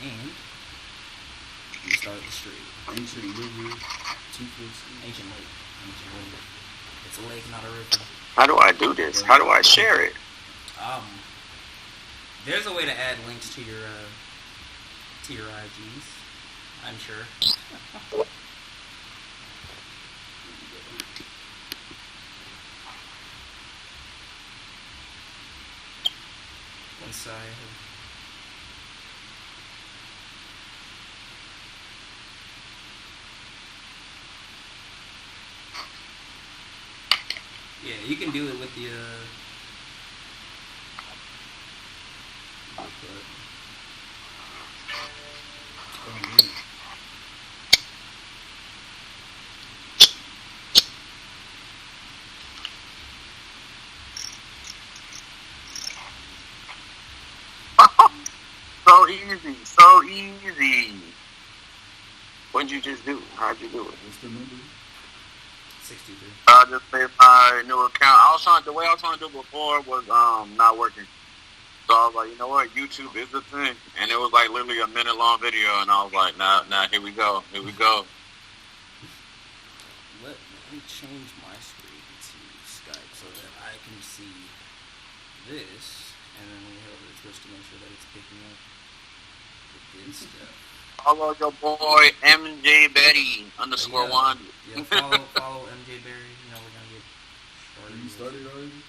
And you start the street. Ancient river, 246. Ancient lake. Ancient river. It's a lake, not a river. How do I do this? How do I share it? There's a way to add links to your IGs, I'm sure. Once I have... Yeah, you can do it with the So easy, so easy. What'd you just do? How'd you do it? What's the number? 63. I just made my new account. The way I was trying to do it before was not working. So I was like, you know what? YouTube is the thing. And it was like literally a minute long video, and I was like, nah, here we go. Let me change my screen to Skype so that I can see this, and then we have to switch to make sure that it's picking up the good stuff. Follow your boy MJ Betty _1. Yeah, follow MJ Berry. You know we're gonna get started. You started already?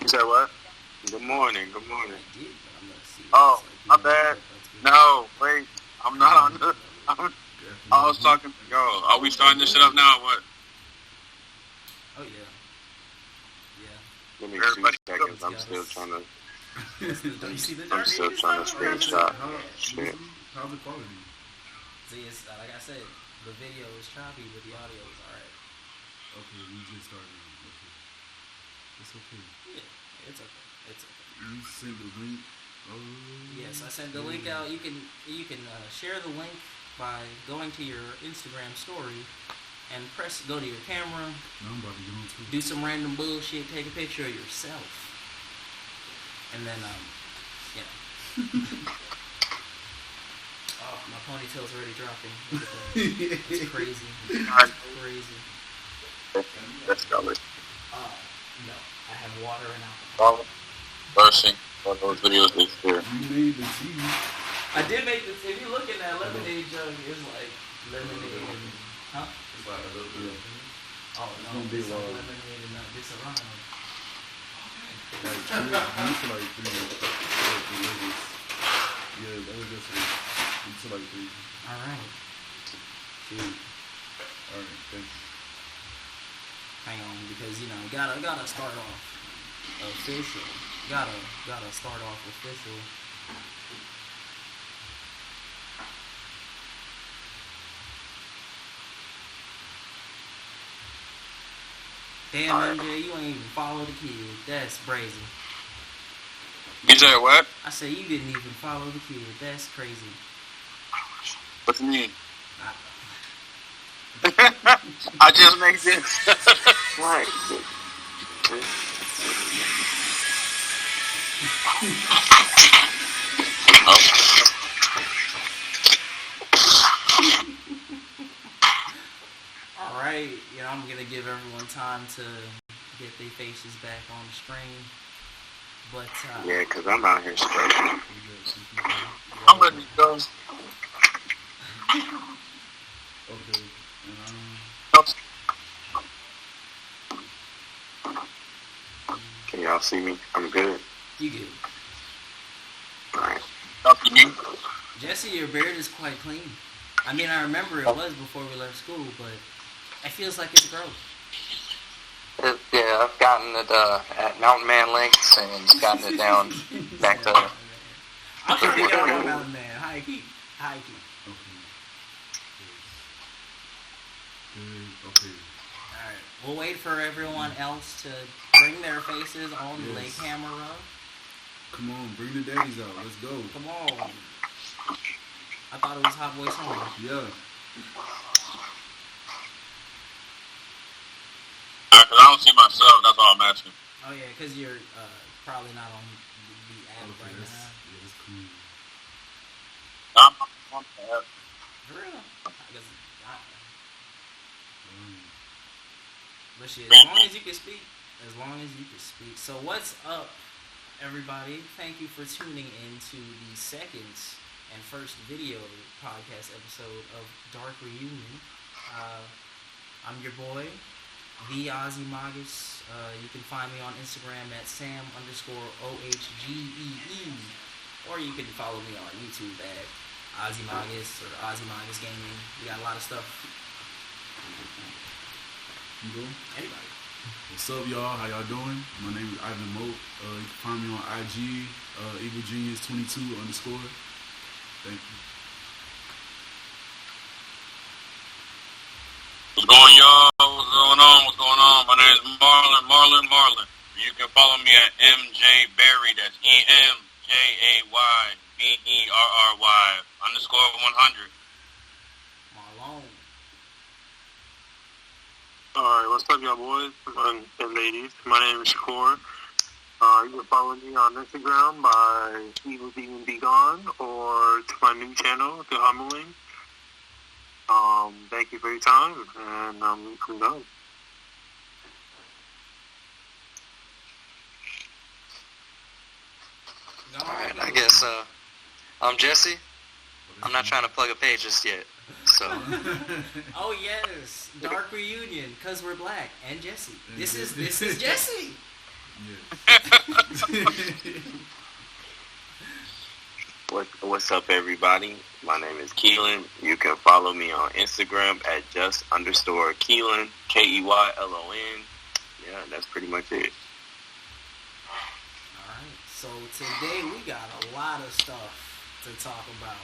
You said what? Good morning. I did, but I'm gonna see. Oh, my bad. No, wait. I'm not on the. I was talking. Yo, are we starting this shit up now or what? Oh yeah. Give me 2 seconds. I'm still trying to. Don't you see the I'm still trying to screenshot. Shit. How's the quality? See, it's like I said, the video is choppy, but the audio is alright. Okay, we just started. Okay. It's okay. Yeah, it's okay. It's okay. You sent the link. Oh. Yes, I sent the link out. You can share the link by going to your Instagram story and go to your camera. No, I'm about to get on Twitter. Do some random bullshit. Take a picture of yourself, and then oh, my ponytail's already dropping. Look at that. It's crazy. It's crazy. Let's go. No, I have water and alcohol. First thing, one of those videos this year. You made the tea. I did make this. If you look at that lemonade jug, it's like lemonade and huh? It's like a little bit. Oh no, it's like lemonade and this around. Like, you to like 3 levels. Yeah, that was just to like 3. Alright. Alright, thank you. Hang on, because gotta start off official. Gotta start off official. Damn, MJ, you ain't even follow the kid. That's crazy. You said what? I said you didn't even follow the kid. That's crazy. What you mean? I just make this. Right. Alright, I'm gonna give everyone time to get their faces back on the screen. But yeah, cause I'm out here struggling. I'm ready to go. Okay. Can y'all see me? I'm good. You good. Alright. Jesse, your beard is quite clean. I mean, I remember it was before we left school, but it feels like it's growth. Yeah, I've gotten it at Mountain Man Links and gotten it down back to... I'm trying to get on Mountain Man. High key. Okay. Alright, we'll wait for everyone else to bring their faces on the camera. Come on, bring the daddies out. Let's go. Come on. I thought it was Hot Boy Summer. Yeah. Because I don't see myself, that's all I'm asking. Oh yeah, because you're probably not on the app right now. Yeah, that's cool. I'm on that. For real. But shit, as long as you can speak. So what's up, everybody? Thank you for tuning in to the second and first video podcast episode of Dark Reunion. I'm your boy, the Ozzy Magus. You can find me on Instagram at Sam_OHGEE. Or you can follow me on YouTube at Ozzy Magus or Ozzy Magus Gaming. We got a lot of stuff. You go? Anybody. What's up, y'all? How y'all doing? My name is Ivan Moat. You can find me on IG, EvilGenius22_. Thank you. What's going, y'all? What's going on? My name is Marlon. You can follow me at MJ Berry. That's EMJAYBERRY_100. Marlon. Alright, what's up, y'all boys and ladies? My name is Shakur. You can follow me on Instagram by Evil Demon Be Gone or to my new channel, The Humbling. Thank you for your time, and I'm done. Alright, I guess I'm Jesse. I'm not trying to plug a page just yet. So Oh yes, Dark Reunion, cause we're black, and Jesse. This is Jesse. What's up, everybody? My name is Keelan. You can follow me on Instagram at just_Keelan, KEYLON. Yeah, that's pretty much it. Alright, so today we got a lot of stuff to talk about.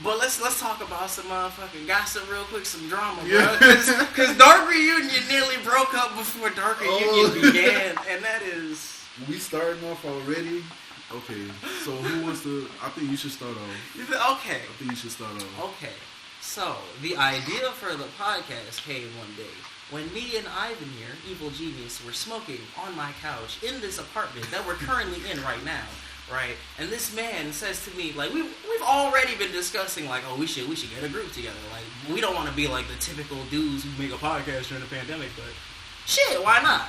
But let's talk about some motherfucking gossip real quick, some drama, bro. Because Dark Reunion nearly broke up before Dark Reunion began, and that is... We starting off already? Okay, so who wants to... I think you should start off. Okay. I think you should start off. Okay, so the idea for the podcast came one day when me and Ivan here, Evil Genius, were smoking on my couch in this apartment that we're currently in right now. Right, and this man says to me, like, we've already been discussing, like, oh, we should get a group together. Like, we don't want to be like the typical dudes who make a podcast during the pandemic, but shit, why not?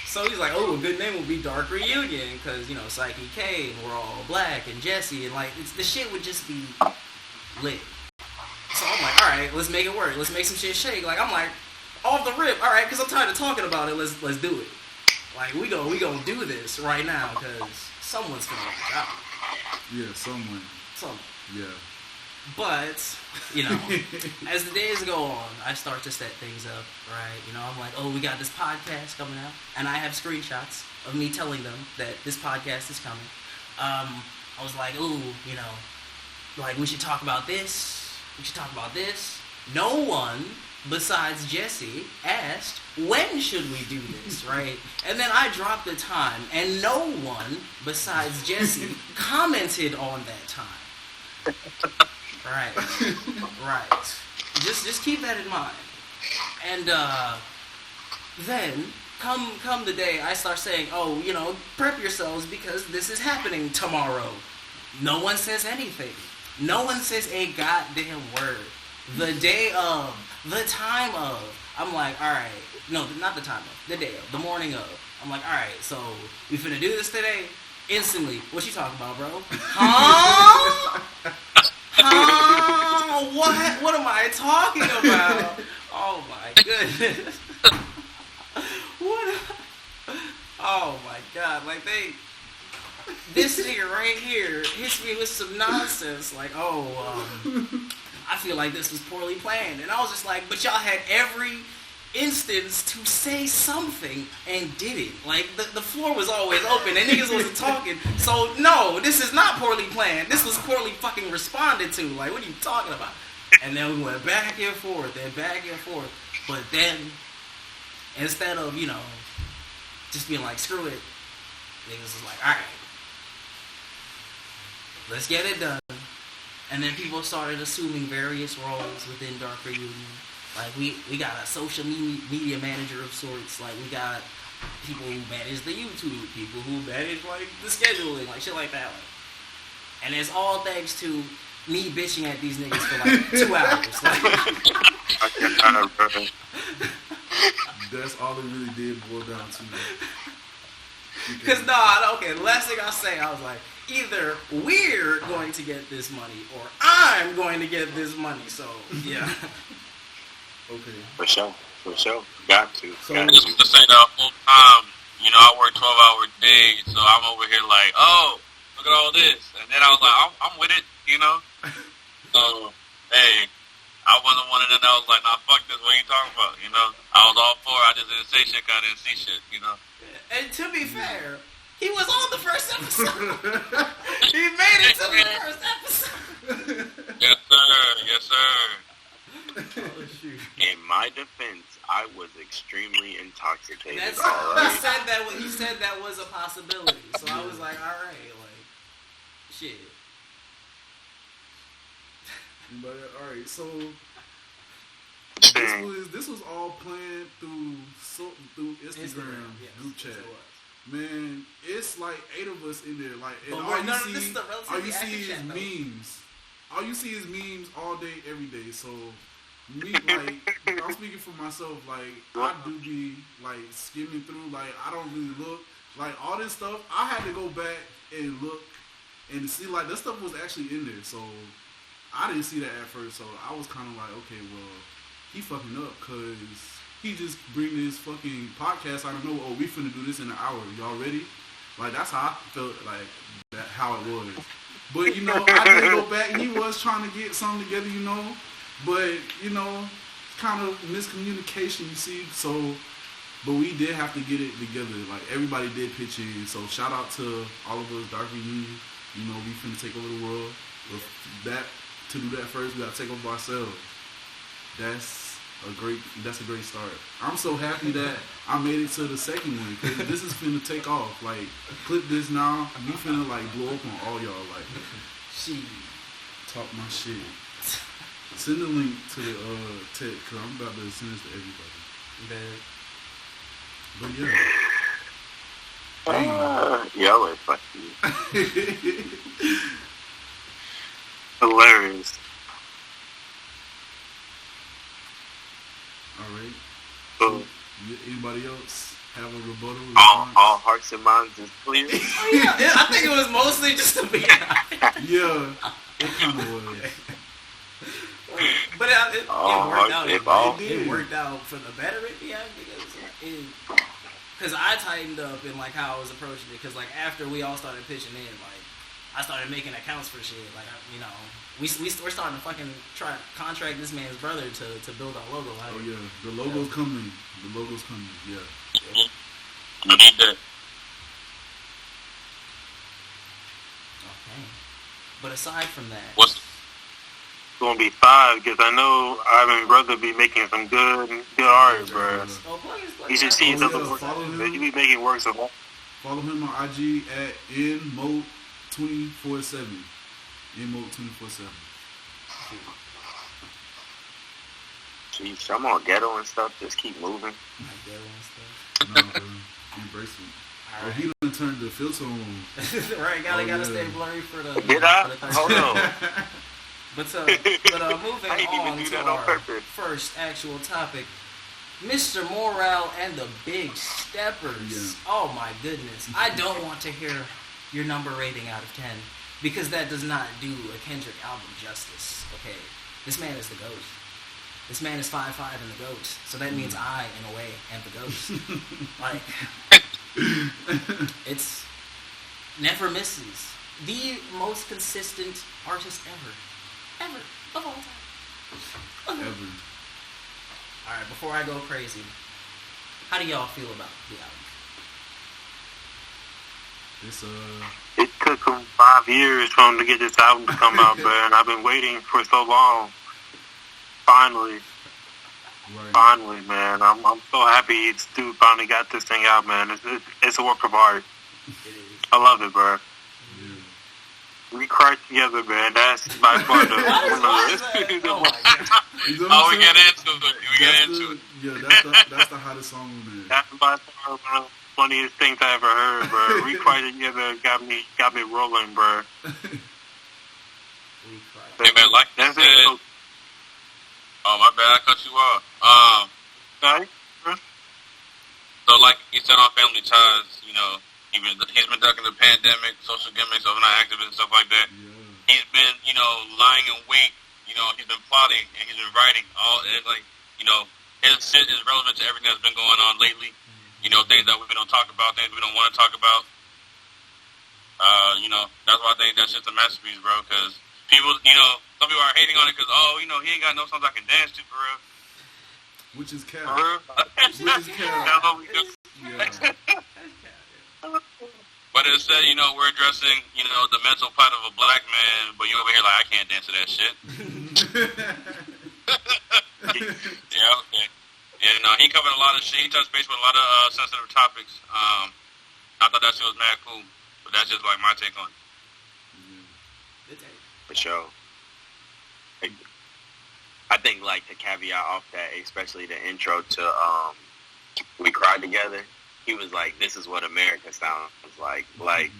So he's like, oh, a good name would be Dark Reunion, because, you know, Psyche K, and we're all black, and Jesse, and like, the shit would just be lit. So I'm like, all right, let's make it work. Let's make some shit shake. Like, I'm like, off the rip, all right, because I'm tired of talking about it. Let's do it. Like, we gonna do this right now, because someone's gonna work out. Yeah, someone. Yeah. But, you know, as the days go on, I start to set things up, right? You know, I'm like, oh, we got this podcast coming out, and I have screenshots of me telling them that this podcast is coming. I was like, ooh, you know, like, we should talk about this. No one besides Jesse asked, when should we do this, right? And then I dropped the time, and no one besides Jesse commented on that time. Right. Just keep that in mind. And then come the day I start saying, oh, you know, prep yourselves because this is happening tomorrow. No one says anything. No one says a goddamn word. The day of, the time of. I'm like, all right. No, not the time of. The day of. The morning of. I'm like, all right. So we finna do this today. Instantly. What you talking about, bro? Huh? What am I talking about? Oh my goodness. Oh my god. Like this nigga right here hits me with some nonsense. Like, I feel like this was poorly planned. And I was just like, but y'all had every instance to say something and didn't. Like, the floor was always open and niggas wasn't talking. So, no, this is not poorly planned. This was poorly fucking responded to. Like, what are you talking about? And then we went back and forth. But then, instead of, you know, just being like, screw it, niggas was like, alright, let's get it done. And then people started assuming various roles within Dark Reunion. Like, we got a social media manager of sorts. Like, we got people who manage the YouTube, people who manage, like, the scheduling, like, shit like that. Like, And it's all thanks to me bitching at these niggas for like 2 hours. That's all it really did boil down to. Because, the last thing I say, I was like, either we're going to get this money or I'm going to get this money. So, yeah. Okay. For sure. Got to. So, Just to say the whole time, you know, I work 12-hour days, so I'm over here like, oh, look at all this. And then I was like, I'm with it, you know? So, hey, I wasn't one of them that was like, nah, fuck this, what are you talking about, you know? I was all for it, I just didn't say shit, I didn't see shit, you know? And to be fair, he was on the first episode. He made it to the first episode. Yes, sir. Oh, shoot. In my defense, I was extremely intoxicated. That's all he right? said that was a possibility. So I was like, all right, like, shit. But all right, so Dang. this was all planned through Instagram Yes, group chat. yes, it was. Man, it's like 8 of us in there. Like, and But all this you is see, the relatively all you active see is chat, though. memes. All you see is memes all day, every day. So me, like, I'm speaking for myself. Like, I do be like skimming through. Like, I don't really look. Like, all this stuff, I had to go back and look and see. Like, this stuff was actually in there. So I didn't see that at first. So I was kind of like, okay, well, he fucking up because he just bring this fucking podcast out of nowhere. Oh, we finna do this in an hour. Y'all ready? Like, that's how I felt, like, that how it was. But, you know, I did go back, and he was trying to get something together, you know. But, you know, kind of miscommunication, you see. So, but we did have to get it together. Like, everybody did pitch in. So, shout out to all of us, Dark Reunion. You know, we finna take over the world. With that, to do that first, we gotta take over ourselves. That's a great start. I'm so happy that I made it to the second one, because this is finna take off. Like, clip this now, we finna like blow up on all y'all. Like, She. talk my shit. Send the link to the text, cause I'm about to send this to everybody. But yeah, Y'all are fucking Hilarious. all right. So, Anybody else have a rebuttal? all hearts and minds is clear. Oh, yeah. I think it was mostly just to be Yeah, it kind of was. But it worked out. It worked out for the better at the end because I tightened up in like how I was approaching it. Because like after we all started pitching in, like I started making accounts for shit. Like we're starting to fucking try to contract this man's brother to build our logo. Like, Oh yeah, the logo's coming. The logo's coming. Yeah. You need that. Okay. But aside from that, What's gonna be 5 because I know Ivan brother be making some good art, bro. You should see his other work. Follow him. He be making works of art. Follow him on IG at nmode247. nmode247. Jeez, I'm on ghetto and stuff. Just keep moving. No, bro. Embrace it. Oh, he done turned the filter on. Right, gotta yeah. stay blurry for the. Did I? For the Hold on. But moving I didn't even on do to that on our purpose. first actual topic, Mr. Morale and the Big Steppers. Yeah. Oh my goodness. I don't want to hear your number rating out of 10 because that does not do a Kendrick album justice. Okay, this man is the GOAT. This man is 5'5" and the GOAT. So that means I, in a way, am the GOAT. Like, it's never misses. The most consistent artist ever. Ever. Of all time. Ever. Alright, before I go crazy, how do y'all feel about the album? It's It took him 5 years for him to get this album to come out, bro, and I've been waiting for so long. Finally, man. I'm so happy this dude finally got this thing out, man. It's a work of art. It is. I love it, bro. Yeah. We cried together, man. That's by far the one of Oh my God. You know what I'm we saying? get into it. We get into it. Yeah, that's the hottest song on there. That's by far one of the funniest things I ever heard, bro. We cried together, got me rolling, bro. Hey man, like you That's said, it. oh my bad, I cut you off. Sorry? So like you said on Family Ties, you know, he's been ducking the pandemic, social gimmicks, overnight activists, and stuff like that. Yeah. He's been, you know, lying in wait. You know, he's been plotting and he's been writing all. It's like, you know, his shit is relevant to everything that's been going on lately. You know, things that we don't talk about, things we don't want to talk about. You know, that's why I think that shit's a masterpiece, bro. Because people, you know, some people are hating on it because, oh, you know, he ain't got no songs I can dance to, for real. Which is cap. Which Which is cap. That's what we do. Yeah. But instead, you know, we're addressing, you know, the mental plight of a black man, but you over here like, I can't dance to that shit. Yeah, okay. Yeah, no, he covered a lot of shit. He touched base with a lot of sensitive topics. I thought that shit was mad cool, but that's just like my take on it. For sure. I think like the caveat off that, especially the intro to We Cried Together, he was like, "This is what America sounds like." Like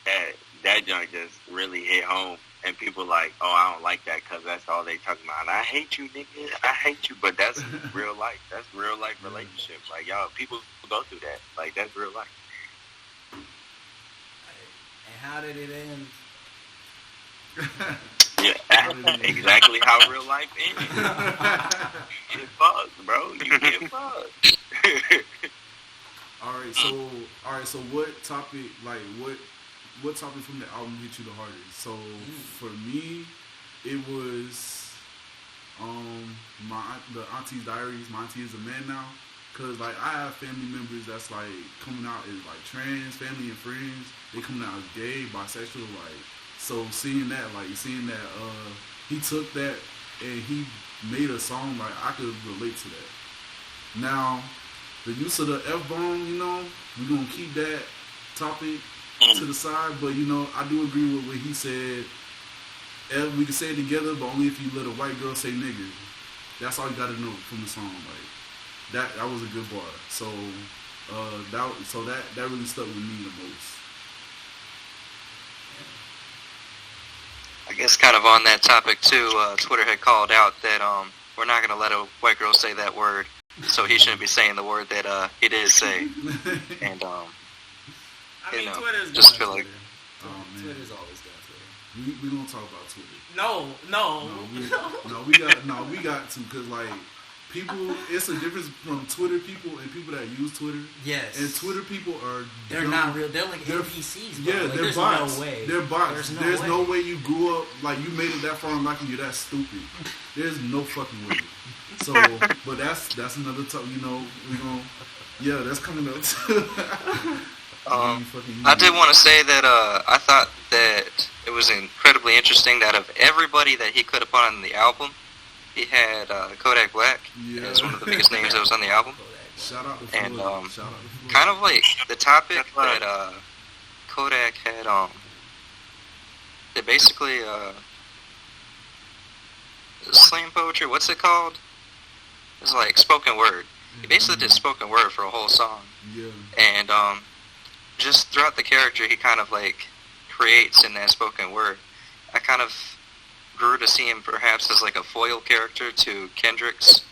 that joint just really hit home, and people like, "Oh, I don't like that because that's all they talking about." And I hate you, nigga. I hate you, but that's real life. That's real life relationships. Like y'all, people go through that. Like that's real life. And how did it end? Yeah, exactly how real life ends. You get fucked, bro. You get fucked. All right. So what topic? Like what topic from the album hit you the hardest? So for me, it was the Auntie's Diaries. My auntie is a man now. Cause like I have family members that's like coming out as like trans, family and friends. They coming out as gay, bisexual, like. So seeing that he took that and he made a song, like I could relate to that. Now, the use of the F-bomb, you know, we're gonna keep that topic to the side, but you know, I do agree with what he said. We can say it together, but only if you let a white girl say nigga. That's all you gotta know from the song. Like that was a good bar. So that really stuck with me the most. I guess kind of on that topic too, Twitter had called out that we're not going to let a white girl say that word, so he shouldn't be saying the word that he did say. And I mean, you know, Twitter's just feel Twitter. like Twitter's always got Twitter. We gonna talk about Twitter. No. We got to, cause like people, it's a difference from Twitter people and people that use Twitter. Yes. And Twitter people they're dumb. not real. They're like NPCs. Bro. Yeah, like, they're there's bots. No way. They're bots. There's way. no way you grew up like you made it that far in life and you're that stupid. There's no fucking way. So, but that's another talk. You know, we gonna that's coming up too. I did want to say that I thought that it was incredibly interesting that of everybody that he could have put on the album, he had Kodak Black as one of the biggest names that was on the album. Shout out to And Floyd. Shout out to Floyd. kind of like the topic that Kodak had, they basically slam poetry. What's it called? It's like spoken word. He basically did spoken word for a whole song. Yeah. And just throughout the character, he kind of like creates in that spoken word. I kind of grew to see him perhaps as like a foil character to Kendrick's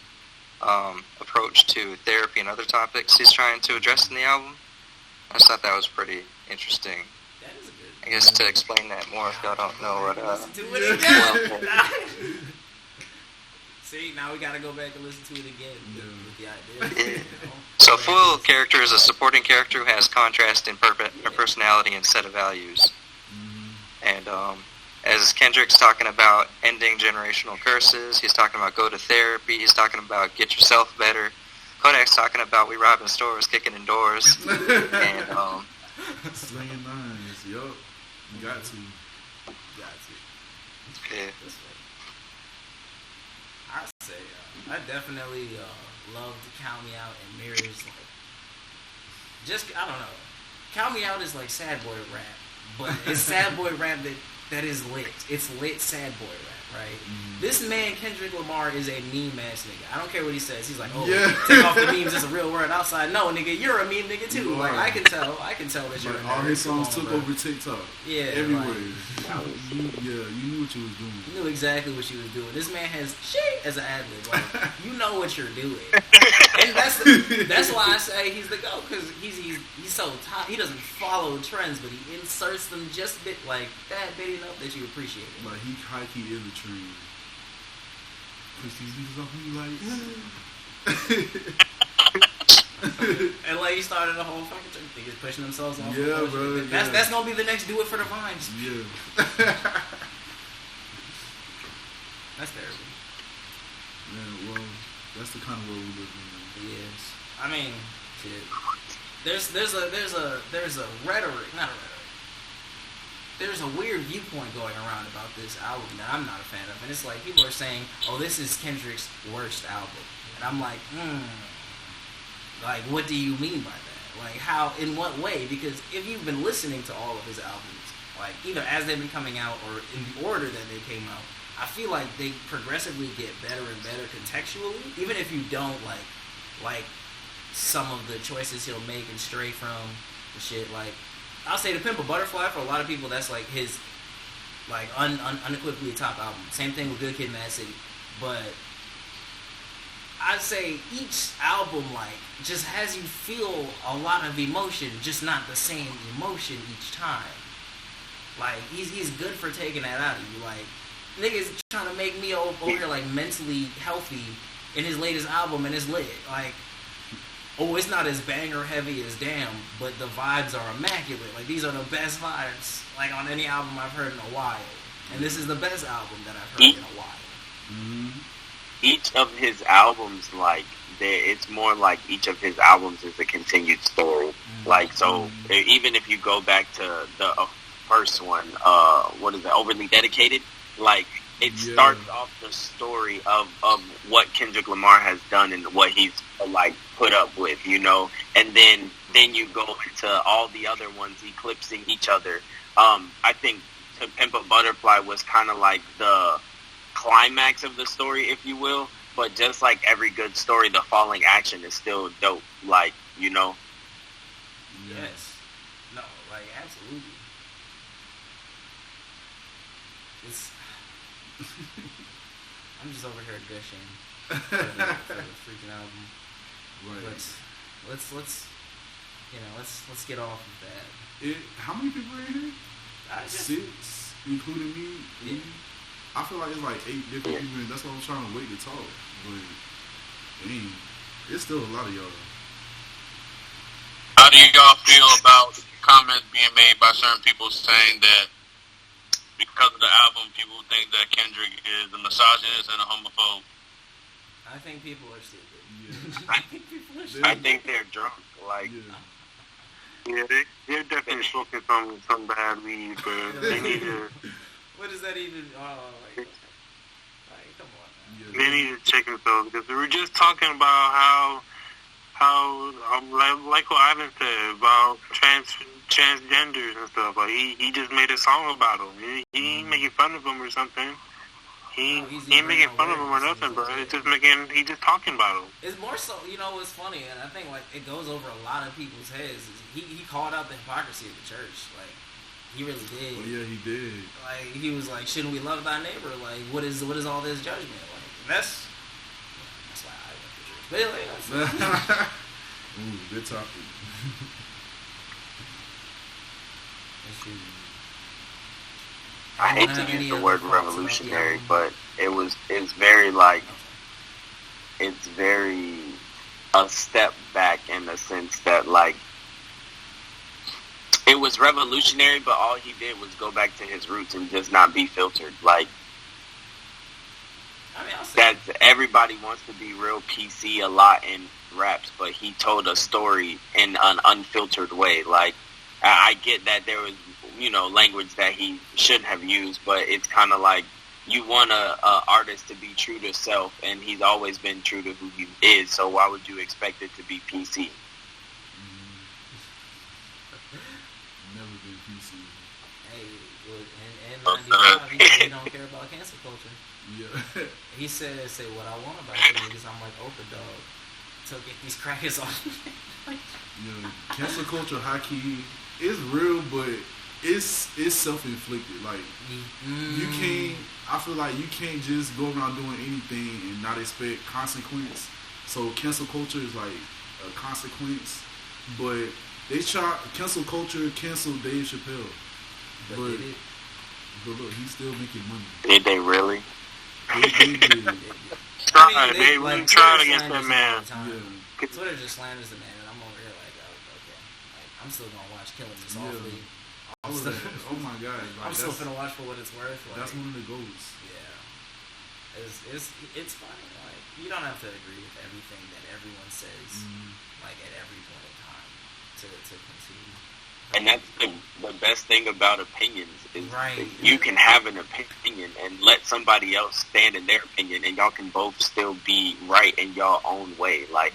approach to therapy and other topics he's trying to address in the album. I just thought that was pretty interesting. That is a good. I guess to explain that more if y'all don't know what Listen to it again. See, now we gotta go back and listen to it again with the idea. Yeah. So foil character is a supporting character who has contrast in personality and set of values. And as Kendrick's talking about ending generational curses, he's talking about go to therapy, he's talking about get yourself better. Kodak's talking about we robbing stores, kicking in doors, and slinging knives. Yup, you got to. Yeah. I'd say I definitely love to Count Me Out and Mirrors. Like, just I don't know. Count Me Out is like sad boy rap. but it's sad boy rap that is lit. It's lit sad boy rap, right? This man, Kendrick Lamar, is a meme ass nigga. I don't care what he says. He's like, oh, take off the memes. It's a real word outside. No, nigga, you're a meme nigga too. Like I can tell that you're. Like, all his songs took over TikTok. Yeah, everywhere. You knew what you was doing. You knew exactly what you was doing. This man has shit as an ad lib. Like, you know what you're doing, and that's why I say he's the GOAT, because he's so top. He doesn't follow trends, but he inserts them just a bit like that bit enough that you appreciate it. Like he high key is a trend. Cause these niggas off me like. And like he started a whole fucking thing. Niggas pushing themselves off. Yeah, bro. That's gonna be the next do it for the vines. Yeah. That's terrible. Yeah, well, that's the kind of world we live in. Yes. I mean, shit. There's a rhetoric, not a rhetoric. There's a weird viewpoint going around about this album that I'm not a fan of, and it's like people are saying, "Oh, this is Kendrick's worst album," and I'm like, like, what do you mean by that? Like, how, in what way? Because if you've been listening to all of his albums, like either as they've been coming out or in the order that they came out, I feel like they progressively get better and better contextually, even if you don't like some of the choices he'll make and stray from the shit. Like, I'll say To Pimp a Butterfly, for a lot of people, that's like his like unequivocally top album. Same thing with Good Kid, Mad City. But I'd say each album like just has you feel a lot of emotion, just not the same emotion each time. Like he's good for taking that out of you. Like niggas trying to make me over here like mentally healthy in his latest album, and it's lit. Like, oh, it's not as banger heavy as Damn, but the vibes are immaculate. Like, these are the best vibes, like, on any album I've heard in a while. And this is the best album that I've heard in a while. Mm-hmm. Each of his albums, like, it's more like each of his albums is a continued story. Mm-hmm. Like, so, even if you go back to the first one, what is it, Overly Dedicated? Like, it starts off the story of what Kendrick Lamar has done and what he's like put up with, you know, and then you go into all the other ones eclipsing each other. I think To Pimp a Butterfly was kind of like the climax of the story, if you will, but just like every good story, the falling action is still dope, like, you know. Yes. No, like, absolutely. I'm just over here gushing for the freaking album. Right. Let's get off of that. How many people are in here? 6, including me. Yeah. I feel like it's like 8 different people, and that's why I'm trying to wait to talk. But dang, it's still a lot of y'all. How do y'all feel about comments being made by certain people saying that because of the album, people think that Kendrick is a misogynist and a homophobe? I think people are stupid. Yeah. I think they're drunk. Like, they're definitely smoking some bad weed, but they need to. What does that even? Like, come on. Yeah. They need to check themselves, because we were just talking about how like what Ivan said about transgenders and stuff. Like he just made a song about them. He ain't making fun of them or something. He ain't making fun of them or nothing, bro. It's just he just talking about them. It's more so, you know, what's funny, and I think like it goes over a lot of people's heads. He called out the hypocrisy of the church. Like, he really did. Oh yeah, he did. Like, he was like, shouldn't we love thy neighbor? Like, what is all this judgment? Like, that's why I went to church. But anyway, ooh, good topic. I hate to use the word revolutionary, but it's very like, it's very a step back in the sense that like, it was revolutionary, but all he did was go back to his roots and just not be filtered. Like, I mean, that everybody wants to be real PC a lot in raps, but he told a story in an unfiltered way. Like, I get that there was, you know, language that he shouldn't have used, but it's kind of like you want a artist to be true to self, and he's always been true to who he is, so why would you expect it to be PC? Never been PC. Hey, in 95, he said he don't care about cancel culture. Yeah. He said what I want about you niggas. I'm like, Oprah, dog. So get these crackers off. Yeah. Cancel culture, high key, is real, but it's self-inflicted. Like, you can't. I feel like you can't just go around doing anything and not expect consequence. So cancel culture is like a consequence, but they try cancel culture, cancel Dave Chappelle, but look, he's still making money. Did they really? They did. They really tried against that man. Yeah. Twitter just slanders the man, and I'm over here like, oh, okay. Like, I'm still gonna watch Killing Me Softly. All of that. Oh my god! Like, I'm still gonna watch for what it's worth. Like, that's one of the goals. Yeah, it's funny. Like, you don't have to agree with everything that everyone says, like at every point in time, to concede. And that's the best thing about opinions is right. You can have an opinion and let somebody else stand in their opinion, and y'all can both still be right in y'all own way. Like,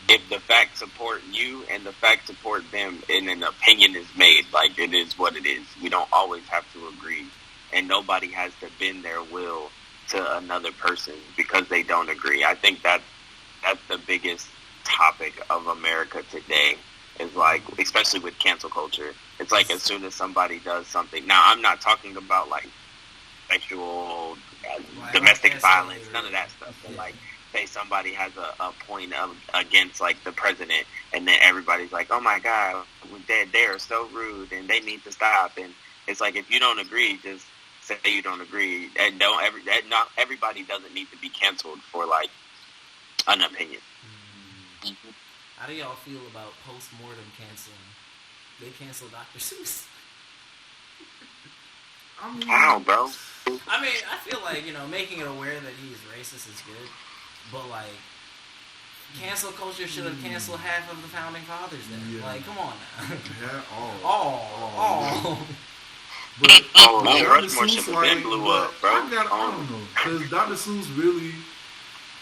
if the facts support you and the facts support them and an opinion is made, like, it is what it is. We don't always have to agree. And nobody has to bend their will to another person because they don't agree. I think that's the biggest topic of America today is, like, especially with cancel culture. It's like as soon as somebody does something. Now, I'm not talking about, like, sexual, domestic violence, none of that stuff. But, like, say somebody has a point against, like, the president, and then everybody's like, oh my god, they're so rude and they need to stop. And it's like, if you don't agree, just say you don't agree. And not everybody doesn't need to be canceled for, like, an opinion. Mm-hmm. How do y'all feel about post-mortem canceling? They cancel Dr. Seuss. Wow, bro. I mean, I feel like, making it aware that he's racist is good. But, like, cancel culture should have canceled half of the founding fathers then. Yeah. Like, come on now. Yeah, all. But Dr. Seuss, like, blew up, bro. I don't know. Because Dr. Seuss really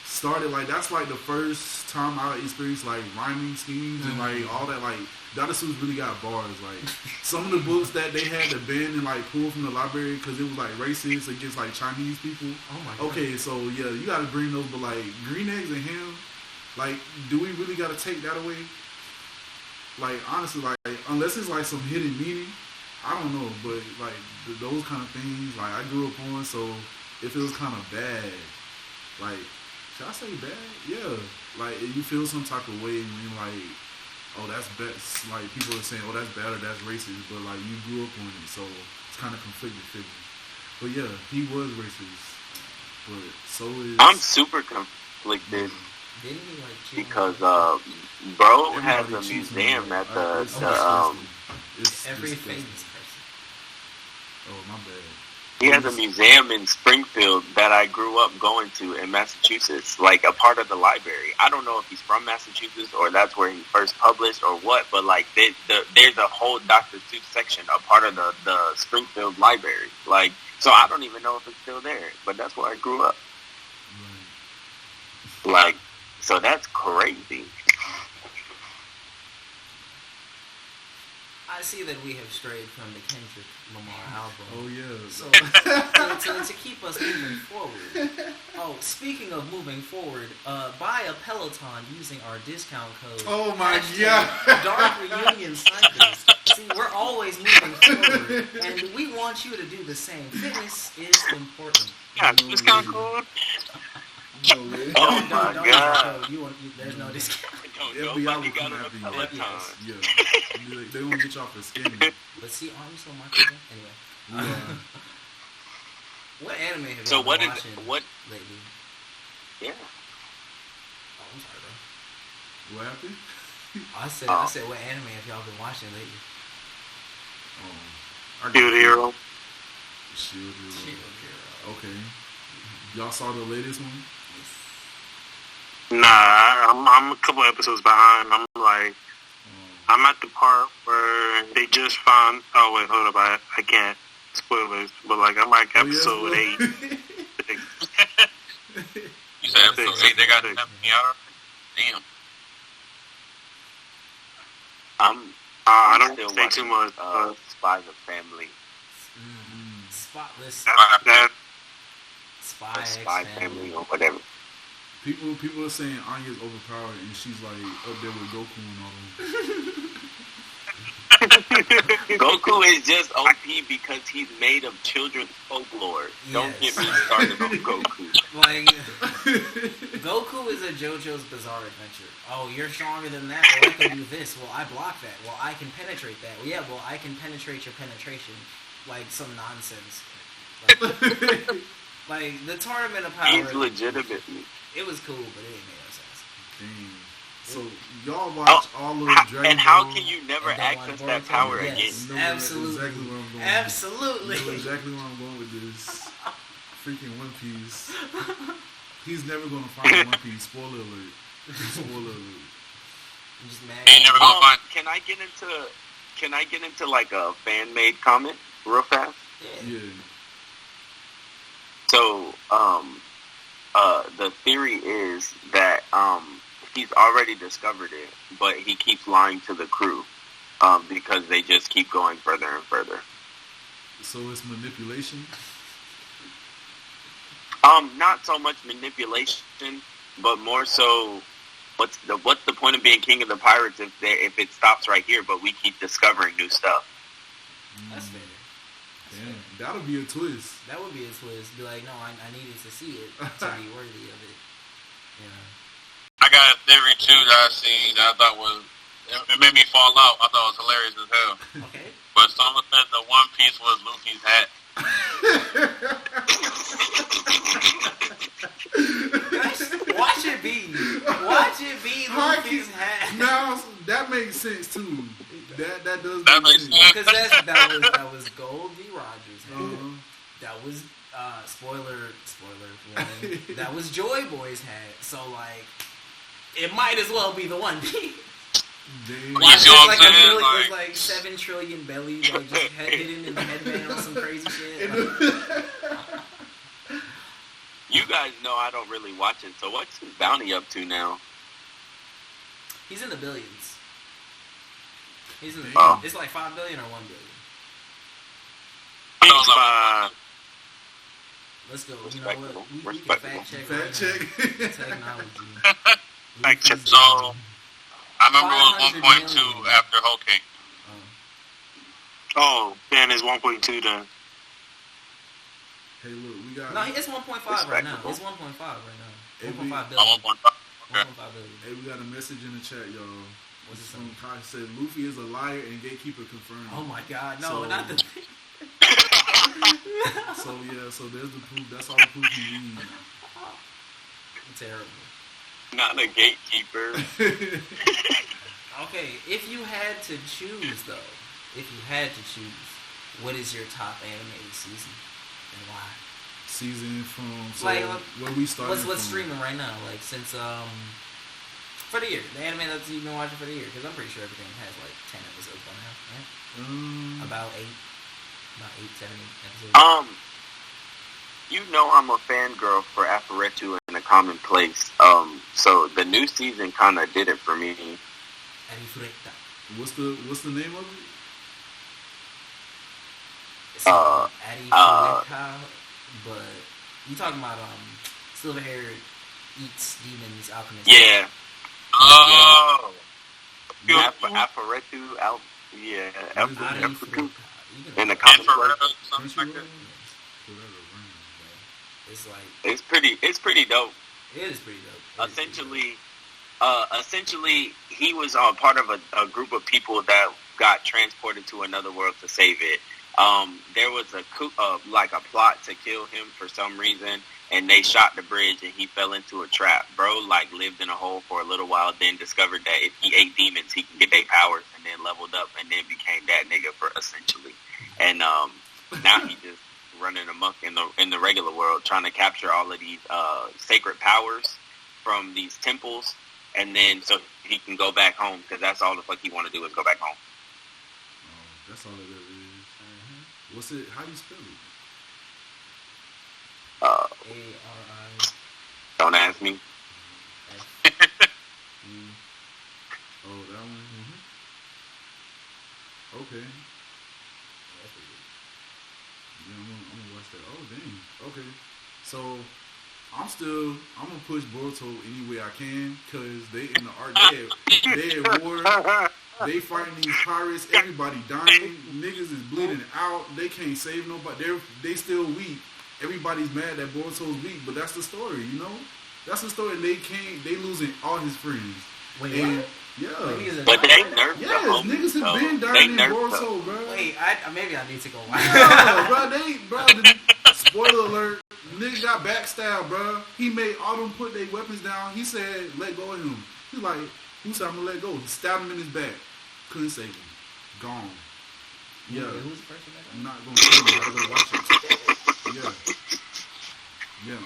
started, like, that's, like, the first time I experienced, like, rhyming schemes and, like, all that, like, Dr. Seuss really got bars. Like, some of the books that they had to ban and, like, pull from the library because it was, like, racist against, like, Chinese people. Oh, my God. Okay, so, yeah, you got to bring those, but, like, green eggs and ham, like, do we really got to take that away? Like, honestly, like, unless it's, like, some hidden meaning, I don't know, but, like, those kind of things, like, I grew up on, so if it was kind of bad, like, should I say bad? Yeah. Like, you feel some type of way when you're like, oh, that's bad. Like, people are saying, oh, that's bad or that's racist. But, like, you grew up on it. So, it's kind of conflicted feelings. But, yeah, he was racist. But so is... I'm super conflicted. Didn't he, like, because, bro has a museum at the every famous person. Oh, my bad. He has a museum in Springfield that I grew up going to in Massachusetts, like a part of the library. I don't know if he's from Massachusetts or that's where he first published or what, but like there's a whole Dr. Seuss section, a part of the Springfield library. Like, so I don't even know if it's still there, but that's where I grew up. Like, so that's crazy. I see that we have strayed from the Kendrick Lamar album. Oh, yeah. So to keep us moving forward. Oh, speaking of moving forward, buy a Peloton using our discount code. Oh, my God. Dark Reunion Cycles. See, we're always moving forward, and we want you to do the same. Fitness is important. Yeah, discount code? No, man. Oh, my God. There's no discount. FBI will come after you. Yeah. They won't get y'all for skinny. But see, aren't we so marketable? Anyway. Yeah. What anime have so you been watching lately? Yeah. Oh, I'm sorry, bro. What happened? I said, what anime have y'all been watching lately? Shield Hero. Shield Hero. Okay. Y'all saw the latest one? Nah, I'm a couple episodes behind. I'm at the part where they just found. Oh wait, hold up, I can't spoilers, but like I'm like episode 8. You said episode 8? They got to me out. Damn. I don't say too much. Spy the Family. Spotless That Spy Spy X Family or whatever. People are saying Anya's overpowered and she's like up there with Goku and all them. Goku is just OP because he's made of children's folklore. Don't get me started on Goku. Like, Goku is a JoJo's Bizarre Adventure. Oh, you're stronger than that. Well, I can do this. Well, I block that. Well, I can penetrate that. Well, yeah, well, I can penetrate your penetration. Like, some nonsense. Like the Tournament of Power. He's legitimately. It was cool, but it didn't make no sense. Dang. So y'all watch all of Dragon And how Ball? can you never And don't access want that Boruto? power Yes. again? No, Absolutely. Exactly where I'm going. Absolutely. You know exactly where I'm going with this. Freaking One Piece. He's never gonna find One Piece. Spoiler alert. Spoiler alert. I'm just mad. Ain't never gonna find. Can I get into like a fan made comment real fast? Yeah. Yeah. So, the theory is that he's already discovered it, but he keeps lying to the crew because they just keep going further and further. So it's manipulation. Not so much manipulation, but more so, what's the point of being king of the pirates if it stops right here, but we keep discovering new stuff? That's fair. Damn, that'll be a twist. That would be a twist. Be like, no, I needed to see it to be worthy of it. You know. I got a theory too that I seen that I thought was it made me fall out. I thought it was hilarious as hell. Okay. But someone said the One Piece was Luffy's hat. Watch it be. Watch it be Luffy's hat. Now that makes sense too. That does That make makes sense. sense. Because that was Goldie Rogers' hat. That was spoiler warning. That was Joy Boy's hat. So like, it might as well be the One Piece. Damn. Watch see what it, I'm like saying? there's like 7 trillion bellies, like just hidden in the headband or some crazy shit. You guys know I don't really watch it, so what's his bounty up to now? He's in the billions. He's in the Oh. It's like 5 billion or 1 billion. I don't know. Let's go. You know what? Respectable. We can Respectable. fact check. Fact right check. now. Technology. Fact check. So I remember it was 500 1.2 million. after Whole Cake. Oh, man, it's 1.2 then. Hey, look, we got. No, it's 1.5 right now. Respectable. It's 1.5 right now. Hey, 1.5 Oh, billion. 1.5. 1.5 billion. Hey, we got a message in the chat, y'all. What's it From saying? Kai said Luffy is a liar and gatekeeper confirmed. Oh my God! No, So- not the. So yeah, so there's the proof. That's all the proof you need. Terrible. Not a gatekeeper. Okay, if you had to choose though, what is your top animated season and why? Season from so Like, where we started. What's from. streaming right now? Like since for the year, the anime that you've been watching for the year, because I'm pretty sure everything has like 10 episodes by now, right? About 7, 8 episodes. You know I'm a fangirl for Afaretu in A Common Place. So the new season kind of did it for me. Arifureta. What's the name of it? It's Arifureta, but you talking about silver haired eats demons alchemist? Yeah. Oh. Afaretu out. Yeah. Arifureta. In A Common Place. Infrared, something like that. It's like It's pretty dope. it is pretty dope. Essentially, he was part of a group of people that got transported to another world to save it. There was a plot to kill him for some reason, and they shot the bridge, and he fell into a trap. Bro, like, lived in a hole for a little while, then discovered that if he ate demons, he can get their powers, and then leveled up, and then became that nigga for essentially. And now he just running amok in the regular world, trying to capture all of these sacred powers from these temples, and then so he can go back home, because that's all the fuck he want to do is go back home. Oh, that's all it is. What's it? How do you spell it? A-R-I. Don't ask me. Oh, that one. Okay. Okay. So I'm gonna push Boruto any way I can because they in the arc. They at war. They fighting these pirates. Everybody dying. Niggas is bleeding out. They can't save nobody. They still weak. Everybody's mad that Boruto's weak, but that's the story, you know. That's the story. They losing all his friends. Wait, and, what? Yeah. But they nerfed the Yes, homies, niggas have though. been They dying in nerfed Boruto, bro. Wait, maybe I need to go watch. Yeah, bro. Spoiler alert. Nigga got backstabbed, bro. He made all them put their weapons down. He said, "Let go of him." He's like, "Who said I'm gonna let go?" He stabbed him in his back. Couldn't save him. Gone. Yeah. Wait, who's the person that I'm not gonna tell you. I gotta go watch it. Yeah.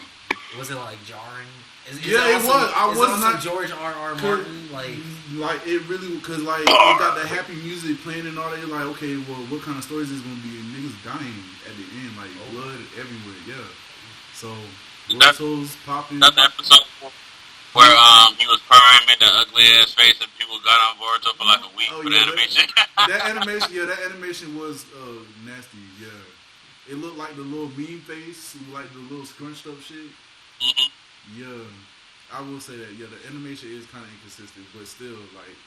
was it like jarring? Is Yeah, it also, was. I is was also not- George R. Martin like. it really, cause like it got the happy music playing and all that. You're like, okay, well, what kind of stories is gonna be? And niggas dying at the end, like blood everywhere. Yeah. So Boruto's popping. That's the episode where he was purring, made the ugly ass face, and people got on Boruto for like a week for the animation. That animation was nasty. Yeah, it looked like the little meme face, like the little scrunched up shit. Yeah, I will say that. Yeah, the animation is kind of inconsistent, but still, like,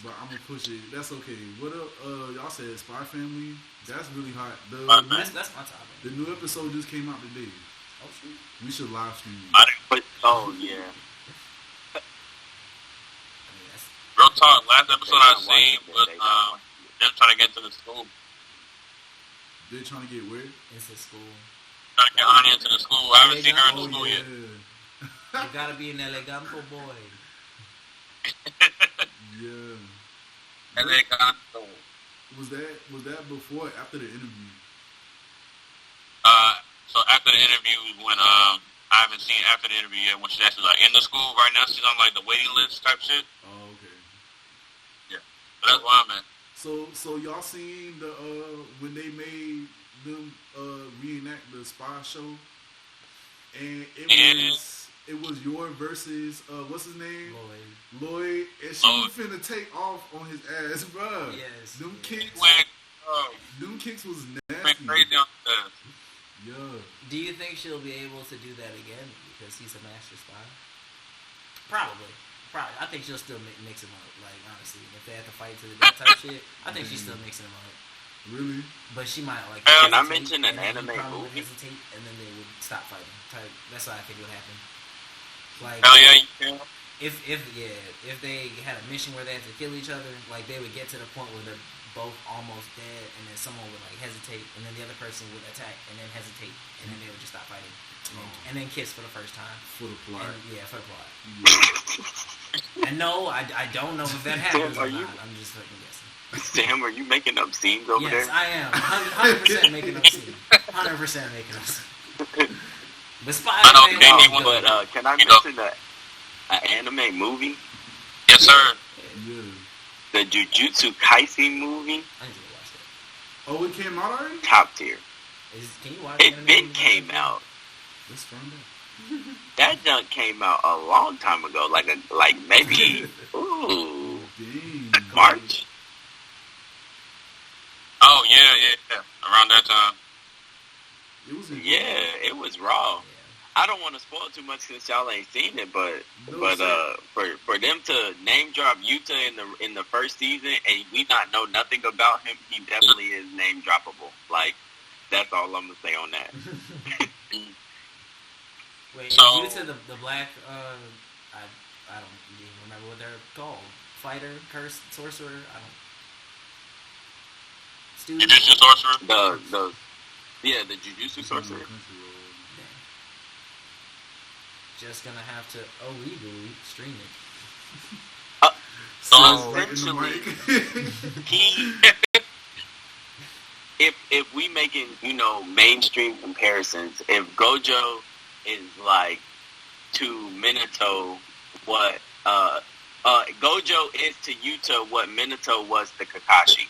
but I'm gonna push it. That's okay. What up? Y'all said Spy Family. That's really hot. That's my topic. The new episode just came out today. Oh shoot. We should live stream it. Yeah. Real talk. Last episode I seen was them trying to get to the school. They're trying to get where? It's a school. Trying to get Anya into the school. I haven't seen her in the school yet. You gotta be an eleganto boy. Yeah. And they got Was that before or after the interview? so after the interview when I haven't seen after the interview yet when she's actually like in the school right now. She's on like the waiting list type shit. Oh, okay. Yeah, but that's why I'm at. So y'all seen the when they made them reenact the spy show, and it was your versus what's his name? Lloyd, and she was finna take off on his ass, bro. Yes. Them kicks was Went nasty. crazy on the Yeah. Do you think she'll be able to do that again because he's a master spy? Probably. I think she'll still mix him up. Like honestly, if they have to fight to the death type shit, I think she's still mixing him up. Really? But she might like. Can I hesitate, mention an and then anime he probably movie? would hesitate, and then they would stop fighting. Type. That's what I think would happen. Like. hell yeah, you can. If they had a mission where they had to kill each other, like they would get to the point where they're both almost dead, and then someone would like hesitate, and then the other person would attack, and then hesitate, and then they would just stop fighting, and then kiss for the first time. For the plot. And, for the plot. Yeah. And no, I don't know if that happens or Are you- not. I'm just fucking guessing. Damn, are you making up scenes over Yes, there? I am. 100% making up scene. 100% making up scene. But Spy I know, Family maybe is one, good. But can I mention an anime movie? Yes, sir. Yeah. The Jujutsu Kaisen movie? I need to go watch that. Oh, it came out already? Top tier. Can you watch It anime been movies? came out. Let's find out. That junk came out a long time ago. Like maybe ooh Dang. March. Oh yeah. Around that time. It was Yeah, it was raw. I don't want to spoil too much since y'all ain't seen it, but for them to name drop Yuta in the first season and we not know nothing about him, he definitely is name droppable. Like that's all I'm gonna say on that. Wait, So- due to the black, I don't even remember what they're called. Fighter, curse, sorcerer, I don't. Student. Jujutsu Sorcerer. The Jujutsu Sorcerer. Just gonna have to illegally stream it. So Right in the Essentially, mic. he if we making mainstream comparisons, if Gojo is like to Minato what Gojo is to Yuta what Minato was to Kakashi.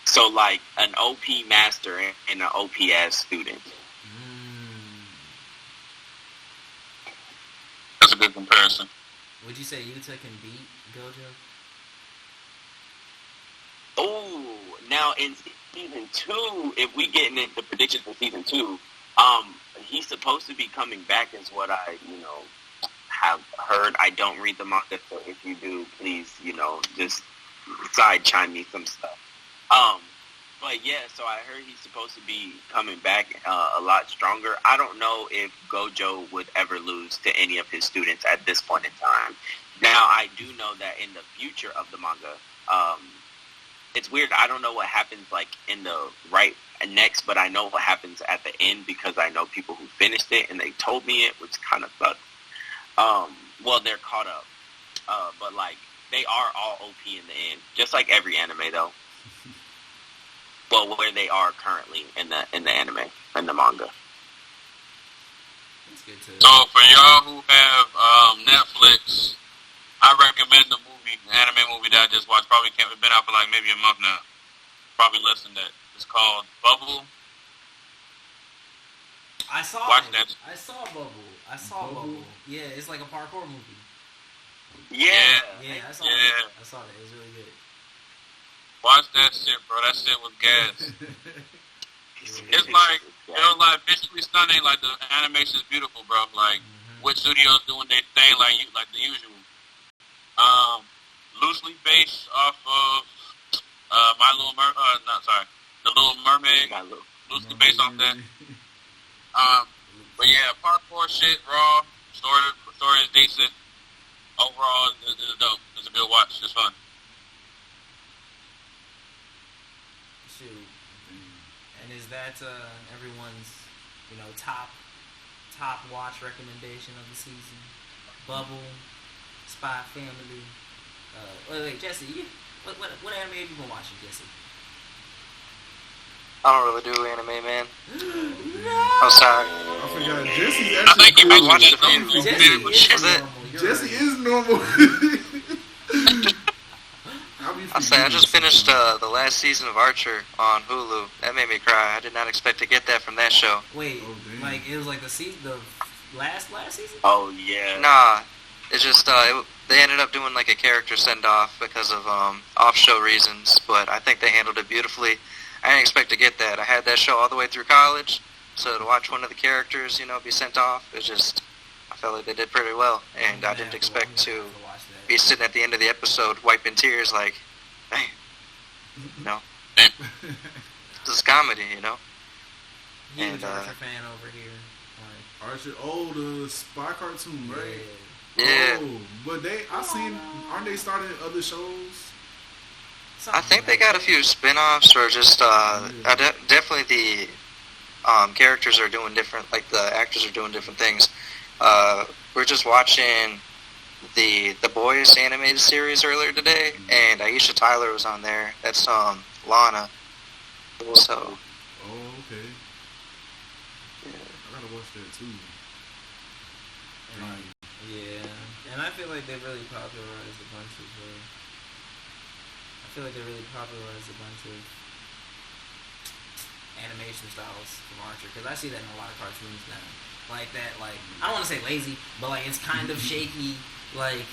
So like an OP master and an OPS student. that's a good comparison. Would you say Yuta can beat Gojo? Oh, now in season 2, if we get into predictions for season 2, he's supposed to be coming back, is what I, have heard. I don't read the manga, so if you do, please, just side chime me some stuff. But yeah, so I heard he's supposed to be coming back a lot stronger. I don't know if Gojo would ever lose to any of his students at this point in time. Now, I do know that in the future of the manga, it's weird. I don't know what happens like in the right next, but I know what happens at the end because I know people who finished it and they told me it, which kind of sucks. Well, they're caught up, but like they are all OP in the end, just like every anime though. Well, where they are currently in the anime and the manga. That's good too. So for y'all who have Netflix, I recommend the anime movie that I just watched. Probably been out for like maybe a month now. Probably less than that. It's called Bubble. I saw Watch it. that. I saw Bubble. Yeah, it's like a parkour movie. Yeah. Yeah, I saw it. I saw it. It was really good. Watch that shit, bro. That shit was gas. It's like, like visually stunning. Like the animation is beautiful, bro. Like, which studios doing their thing like the usual. Loosely based off of The Little Mermaid. Loosely based off that. But yeah, parkour shit, raw. Story is decent. Overall, it's dope. It's a good watch. It's fun. Shoot. And is that everyone's, top watch recommendation of the season? Bubble, Spy Family. Wait, Jesse, what anime have you been watching, Jesse? I don't really do anime, man. No! I'm sorry. I forgot. Jesse's I think actually you cool. watched Jesse Jesse is is normal. Jesse is normal. I just finished the last season of Archer on Hulu. That made me cry. I did not expect to get that from that show. Wait, like it was like the last season? Oh yeah. Nah, it's just they ended up doing like a character send off because of off-show reasons, but I think they handled it beautifully. I didn't expect to get that. I had that show all the way through college, so to watch one of the characters, be sent off, I felt like they did pretty well, and I didn't expect to be sitting at the end of the episode wiping tears like, hey, this is comedy, Huge Archer fan over here. Archer, the spy cartoon, right? Yeah. Oh, but aren't they starting other shows? I think they got a few spin-offs, or just definitely the characters are doing different, like the actors are doing different things. We're just watching the Boys animated series earlier today, and Aisha Tyler was on there. That's Lana. So. Oh, okay. Yeah. I gotta watch that too. Yeah, and I feel like they really popularized a bunch of. Animation styles from Archer, because I see that in a lot of cartoons now. Like that, I don't want to say lazy, but it's kind of shaky, I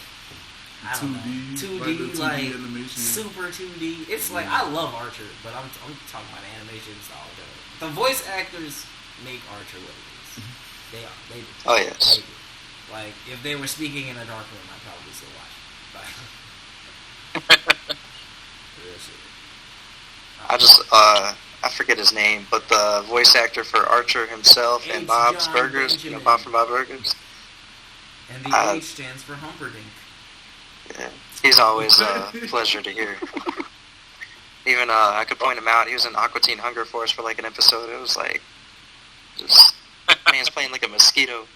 don't know, 2D, like animation. Super 2D. It's I love Archer, but I'm talking about animation style. The voice actors make Archer what it is. They are. They do. Oh yes. They do. If they were speaking in a dark room, I'd probably still watch it. I forget his name, but the voice actor for Archer himself and Bob's John Burgers, Benjamin. Bob from Bob Burgers. And the H stands for Humperdinck. Yeah, he's always a pleasure to hear. Even I could point him out. He was in Aqua Teen Hunger Force for an episode. It was man's playing like a mosquito.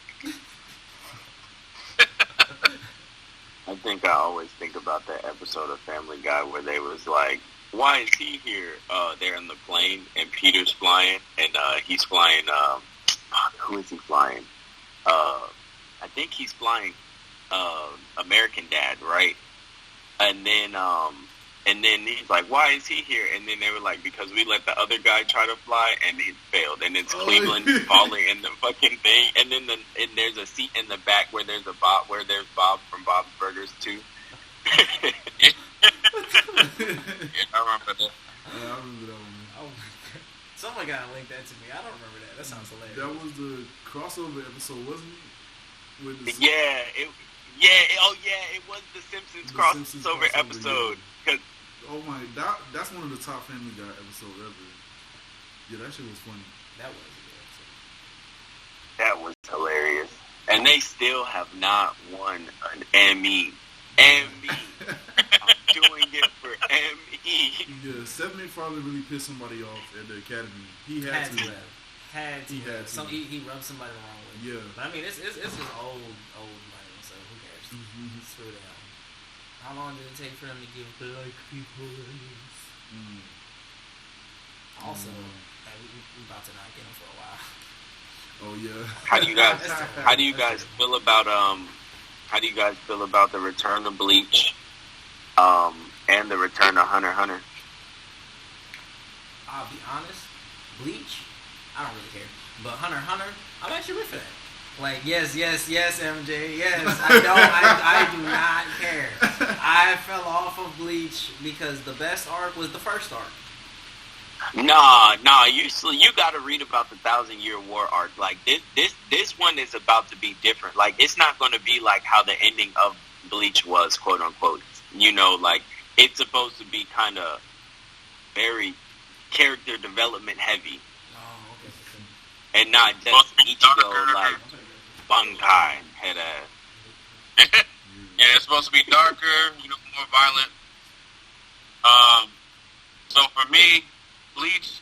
I think I always think about that episode of Family Guy where they was like, why is he here? They're in the plane, and Peter's flying, and he's flying, who is he flying? I think he's flying American Dad, right? And then he's like, why is he here? And then they were like, because we let the other guy try to fly, and he failed. And it's Cleveland falling in the fucking thing. And then there's a seat in the back where there's Bob from Bob's Burgers too. Yeah, I remember that. I remember that one. I Oh my god. Someone gotta link that to me. I don't remember that. That sounds hilarious. That was the crossover episode, wasn't it? With the it was the Simpsons crossover episode. Yeah. Oh my, that's one of the top Family Guy episodes ever. Yeah, that shit was funny. That was a good episode. That was hilarious. And they still have not won an Emmy. I'm doing it for Emmy. Yeah, Seth MacFarlane really pissed somebody off at the Academy. He had to. He rubbed somebody the wrong way. Yeah. But I mean, it's just old money, so who cares? Mm-hmm. Screw them. How long did it take for them to give black people raise? Also, we about to not get them for a while. Oh yeah. How do you guys feel about the return of Bleach, and the return of Hunter x Hunter? I'll be honest, Bleach, I don't really care. But Hunter x Hunter, I'm actually with that. Like, yes, MJ, yes. I do not care. I fell off of Bleach because the best arc was the first arc. Nah. You got to read about the 1,000-Year War arc. Like this one is about to be different. Like it's not going to be like how the ending of Bleach was, quote unquote. You know, like it's supposed to be kind of very character development heavy. Oh, okay. And not just Ichigo like Bunkai head ass. Yeah, it's supposed to be darker, more violent. So for me, Bleach,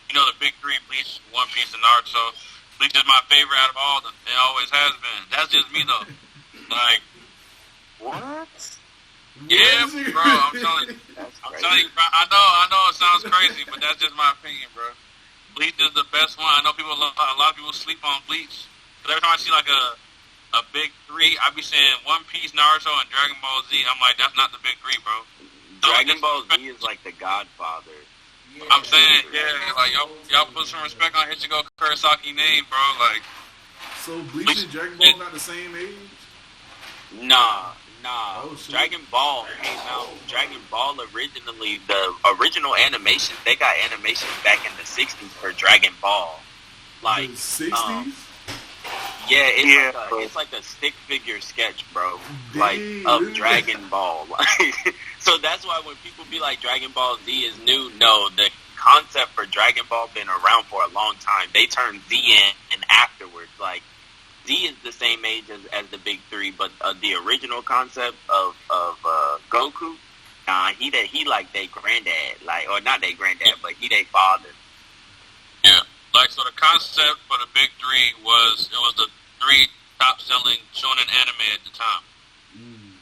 the big three, Bleach, One Piece, and Naruto. Bleach is my favorite out of all of them. It always has been. That's just me, though. Like, what? Yeah, bro, I'm telling you. Bro, I know it sounds crazy, but that's just my opinion, bro. Bleach is the best one. I know a lot of people sleep on Bleach. But every time I see, like, a big three, I be saying One Piece, Naruto, and Dragon Ball Z. I'm like, that's not the big three, bro. Dragon Ball Z is like the Godfather. Yeah. I'm saying, like y'all put some respect on Ichigo Kurosaki name, bro. Like, so Bleach and Dragon Ball not the same age? Nah. Oh, Dragon Ball came out. Dragon Ball originally, the original animation, they got animation back in the '60s for Dragon Ball. Like the '60s. It's like a stick figure sketch, bro. Dang, like of really? Dragon Ball. So that's why when people be like Dragon Ball Z is new, no, the concept for Dragon Ball been around for a long time. They turned Z in afterwards. Like Z is the same age as the big three, but the original concept of Goku, he like they granddad, like, or not they granddad, but he they father. Yeah. Like, so the concept for the big three was the three top-selling shonen anime at the time.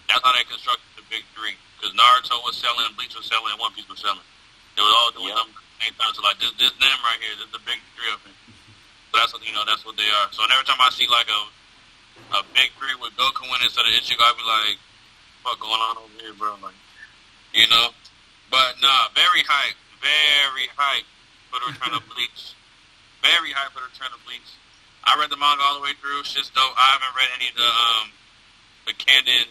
That's how they constructed the big three. Because Naruto was selling, Bleach was selling, and One Piece was selling. They was all doing something at the same time. So, like, this them right here, this is the big three of it. So that's what, that's what they are. So every time I see, like, a big three with Goku in it instead of Ichigo, I be like, what going on over here, bro? Like, But, nah, very hype for the return of Bleach. Very hype for the return of Bleach. I read the manga all the way through. Shit's dope. I haven't read any of the canon,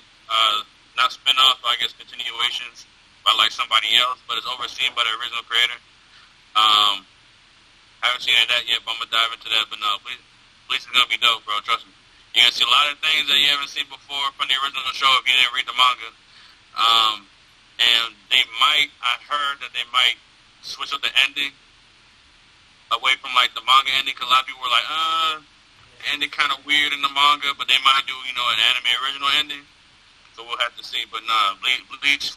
not spin-off, I guess continuations by like somebody else, but it's overseen by the original creator. Haven't seen any of that yet, but I'm gonna dive into that. But no, Bleach is gonna be dope, bro. Trust me. You're gonna see a lot of things that you haven't seen before from the original show if you didn't read the manga. And I heard that they might switch up the ending away from like the manga ending, because a lot of people were like, the ending kind of weird in the manga, but they might do, an anime original ending. So we'll have to see. But nah, Bleach,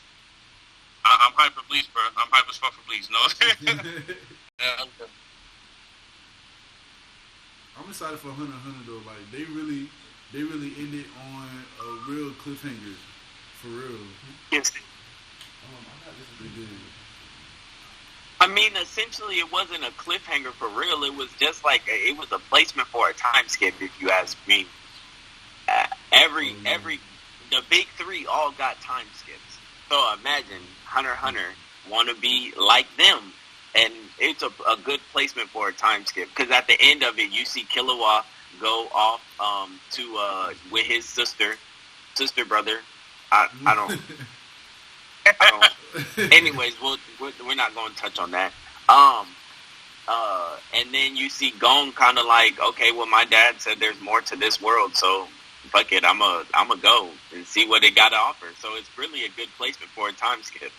I'm hyped for Bleach, bro. I'm hyped as fuck for Bleach. No. Yeah. I'm excited for Hunter x Hunter though. Like they really ended on a real cliffhanger, for real. Yes. They did. I mean, essentially, it wasn't a cliffhanger for real. It was just like it was a placement for a time skip, if you ask me. The big three all got time skips. So imagine Hunter x Hunter want to be like them, and it's a good placement for a time skip, because at the end of it, you see Killua go off with his sister brother. I don't. Anyways, we're not going to touch on that. And then you see Gon kind of like, okay, well, my dad said there's more to this world, so fuck it, I'm a go and see what it got to offer. So it's really a good placement for a time skip.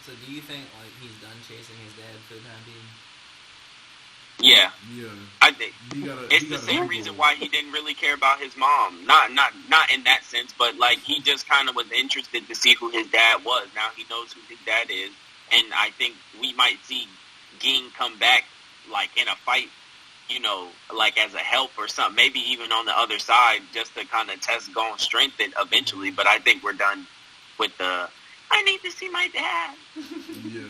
So do you think like he's done chasing his dad for the time being? Yeah. Yeah. I think it's the same reason why he didn't really care about his mom. Not in that sense, but like he just kind of was interested to see who his dad was. Now he knows who his dad is, and I think we might see Ging come back like in a fight, you know, like as a help or something. Maybe even on the other side, just to kind of test Gon's strength eventually. But I think we're done with the I need to see my dad. Yeah.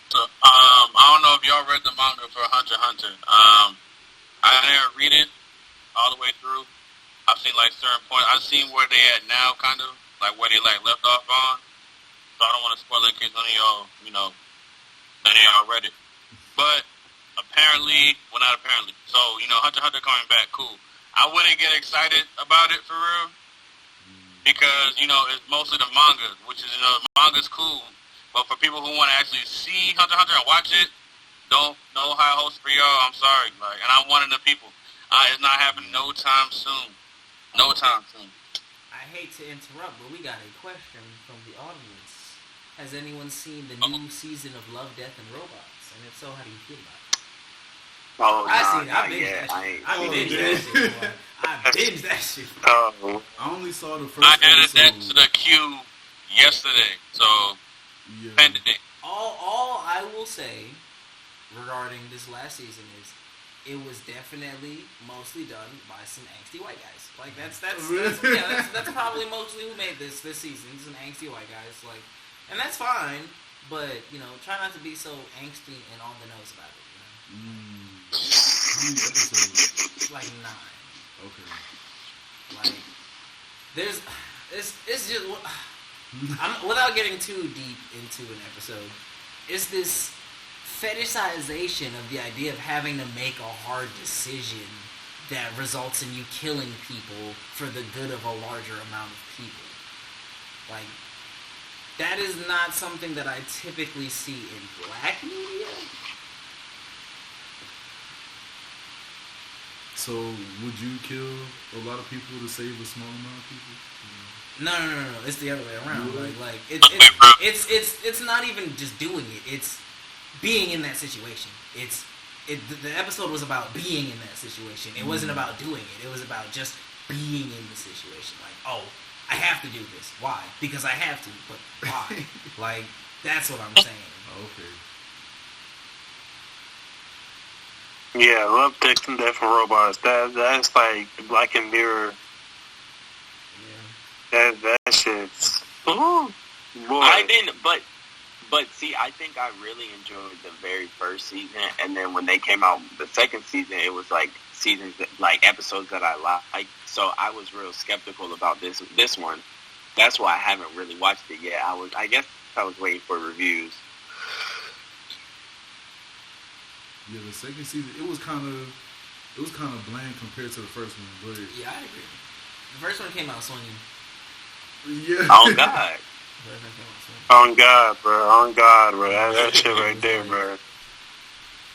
So, I don't know if y'all read the manga for Hunter x Hunter. I didn't read it all the way through. I've seen like certain points. I've seen where they at now, kind of like where they like left off on. So I don't want to spoil it in case none of y'all, you know, none of y'all read it. But apparently, well, not apparently. So you know, Hunter x Hunter coming back, cool. I wouldn't get excited about it for real because you know it's mostly the manga, which is the manga's cool. But for people who want to actually see Hunter x Hunter and watch it, no high hopes for y'all. I'm sorry, like, and I'm one of the people. It's not happening no time soon. No time soon. I hate to interrupt, but we got a question from the audience. Has anyone seen the new season of Love, Death, and Robots? And if so, how do you feel about it? Oh, I binged that shit. I only saw the first I added episode. that to the queue yesterday, so Yeah. pending it. All I will say regarding this last season is it was definitely mostly done by some angsty white guys. Like that's probably mostly who made this season. Some angsty white guys, like, and that's fine. But you know, try not to be so angsty and on the nose about it. You know? How many episodes? Like 9. Okay. Like it's just without getting too deep into an episode, it's this fetishization of the idea of having to make a hard decision that results in you killing people for the good of a larger amount of people. Like, that is not something that I typically see in black media. So, would you kill a lot of people to save a small amount of people? No. It's the other way around. Really? Like it's not even just doing it. It's being in that situation. The episode was about being in that situation. It wasn't about doing it. It was about just being in the situation. Like, oh, I have to do this. Why? Because I have to. But why? Like, that's what I'm saying. Okay. Yeah, Love, Death, and Robots. That's like Black and Mirror. Yeah. That shit's. Ooh, boy. I didn't, but see, I think I really enjoyed the very first season, and then when they came out the second season, it was like seasons like episodes that I liked. So I was real skeptical about this one. That's why I haven't really watched it yet. I guess I was waiting for reviews. Yeah, the second season it was kind of bland compared to the first one, but Yeah, I agree. The first one came out swinging. yeah. Oh God. The first one came out swinging. On God, bro. That shit right there, bro.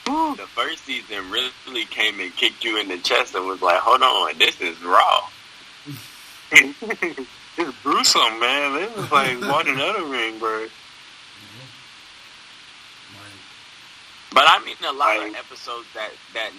Woo. The first season really came and kicked you in the chest and was like, hold on, this is raw. It's gruesome, man. This is like watching another ring, bro. But I mean, a lot of episodes that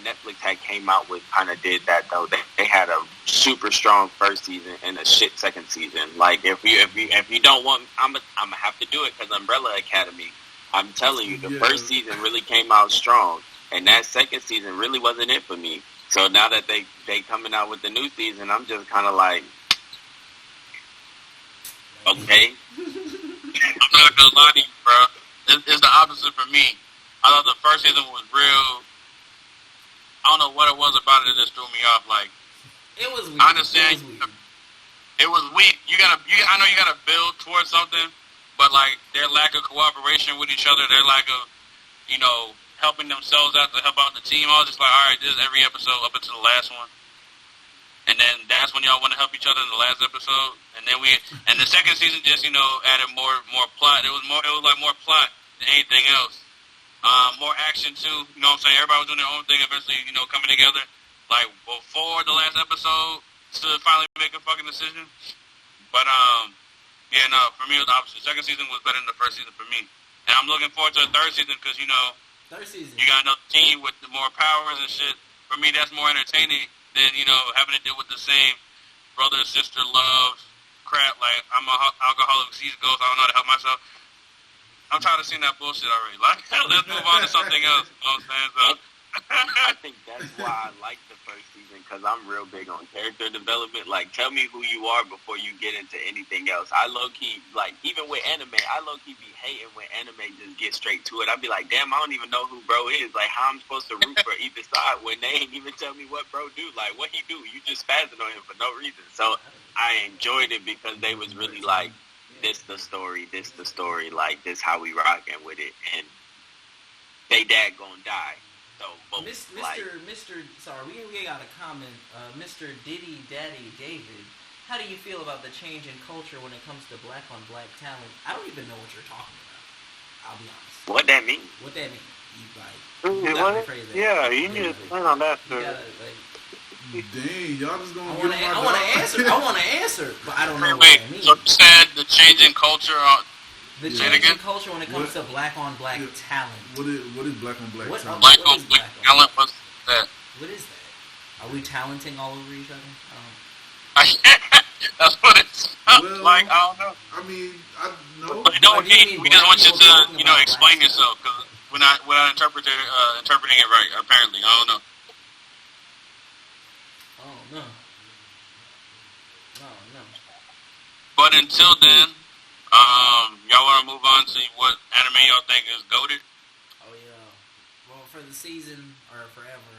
Netflix had came out with kind of did that though. They had a super strong first season and a shit second season. Like if you don't want, I'm gonna have to do it because Umbrella Academy. I'm telling you, the first season really came out strong, and that second season really wasn't it for me. So now that they coming out with the new season, I'm just kind of like, okay. I'm not gonna lie to you, bro. It's the opposite for me. I thought the first season was real. I don't know what it was about it that just threw me off. Like, It was weird. I understand. It was weak. I know you gotta build towards something, but like their lack of cooperation with each other, their lack of, helping themselves out to help out the team. I was just like, all right, this is every episode up until the last one. and then that's when y'all want to help each other in the last episode, and then the second season just added more plot. It was like more plot than anything else. More action too. You know what I'm saying? Everybody was doing their own thing. Eventually, coming together. Like before the last episode to finally make a fucking decision. But yeah, no. For me, it was the opposite. Second season was better than the first season for me, and I'm looking forward to the third season because third season you got another team with more powers and shit. For me, that's more entertaining than having to deal with the same brother sister love crap. Like I'm a alcoholic with season goals. I don't know how to help myself. I'm tired of seeing that bullshit already. Like, let's move on to something else. You know what I'm saying? So, I think that's why I like the first season, because I'm real big on character development. Like, tell me who you are before you get into anything else. I low-key, like, even with anime, I low-key be hating when anime just get straight to it. I be like, damn, I don't even know who bro is. Like, how I'm supposed to root for either side when they ain't even tell me what bro do. Like, what he do? You just spazzing on him for no reason. So, I enjoyed it because they was really like, this the story, like, this how we rocking with it. And they dad gonna die. So, Mr. Sorry, we got a comment. Mr. Diddy Daddy David, how do you feel about the change in culture when it comes to black on black talent? I don't even know what you're talking about. I'll be honest. What that mean? What that mean? You gotta rephrase that. Yeah, you need to plan on that, sir. Dang, y'all just gonna I want to answer, but I don't know what that means. So you said the change in culture the change in culture when it comes to black on black talent. What is black on black talent? Black on black talent, what's that? What is that? Are we talenting all over each other? That's what it sounds like. I don't know. I mean, I know. But we just want you to, explain yourself, because we're not interpreting it right, apparently. I don't know. No. But until then, y'all want to move on to what anime y'all think is goated? Oh yeah. Well, for the season or forever,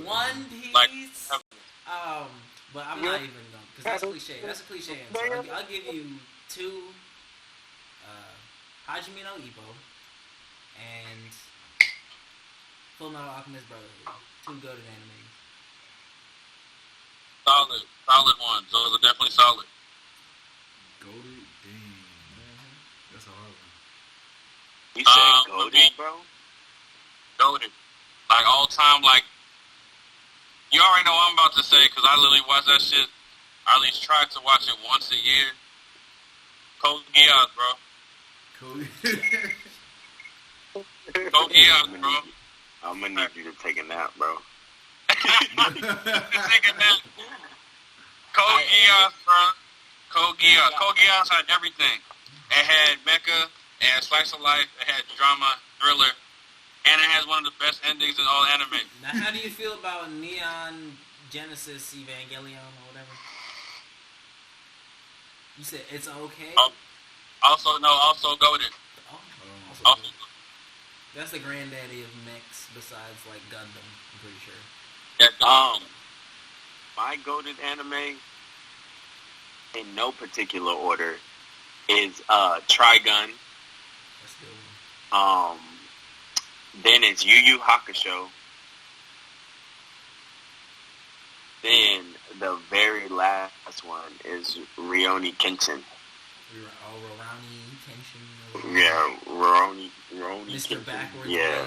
One Piece. But I'm not even going because that's cliche. That's a cliche answer. I'll give you two. Hajime no Ippo and Fullmetal Alchemist Brotherhood. Two goated animes. Solid ones. Those are definitely solid. Goated? Damn. That's a hard one. You said goated, bro? Goated. Like, all time, like, you already know what I'm about to say, because I literally watch that shit. I at least try to watch it once a year. Code Geass, bro. Code Geass, bro. I'm gonna need you to take a nap, bro. Take a nap. Code Geass, bro. Code Geass. Code Geass had everything. It had mecha, it had slice of life, it had drama, thriller, and it has one of the best endings in all anime. Now, how do you feel about Neon Genesis Evangelion or whatever? You said it's okay? Also goated. Also. That's the granddaddy of mechs besides, like, Gundam, I'm pretty sure. Yeah, my goated anime, in no particular order, is Trigun. That's good. Then it's Yu Yu Hakusho. Then the very last one is Rurouni Kenshin. Rurouni Kenshin. Yeah, Rurouni Mr. Kenshin. Backwards Yeah.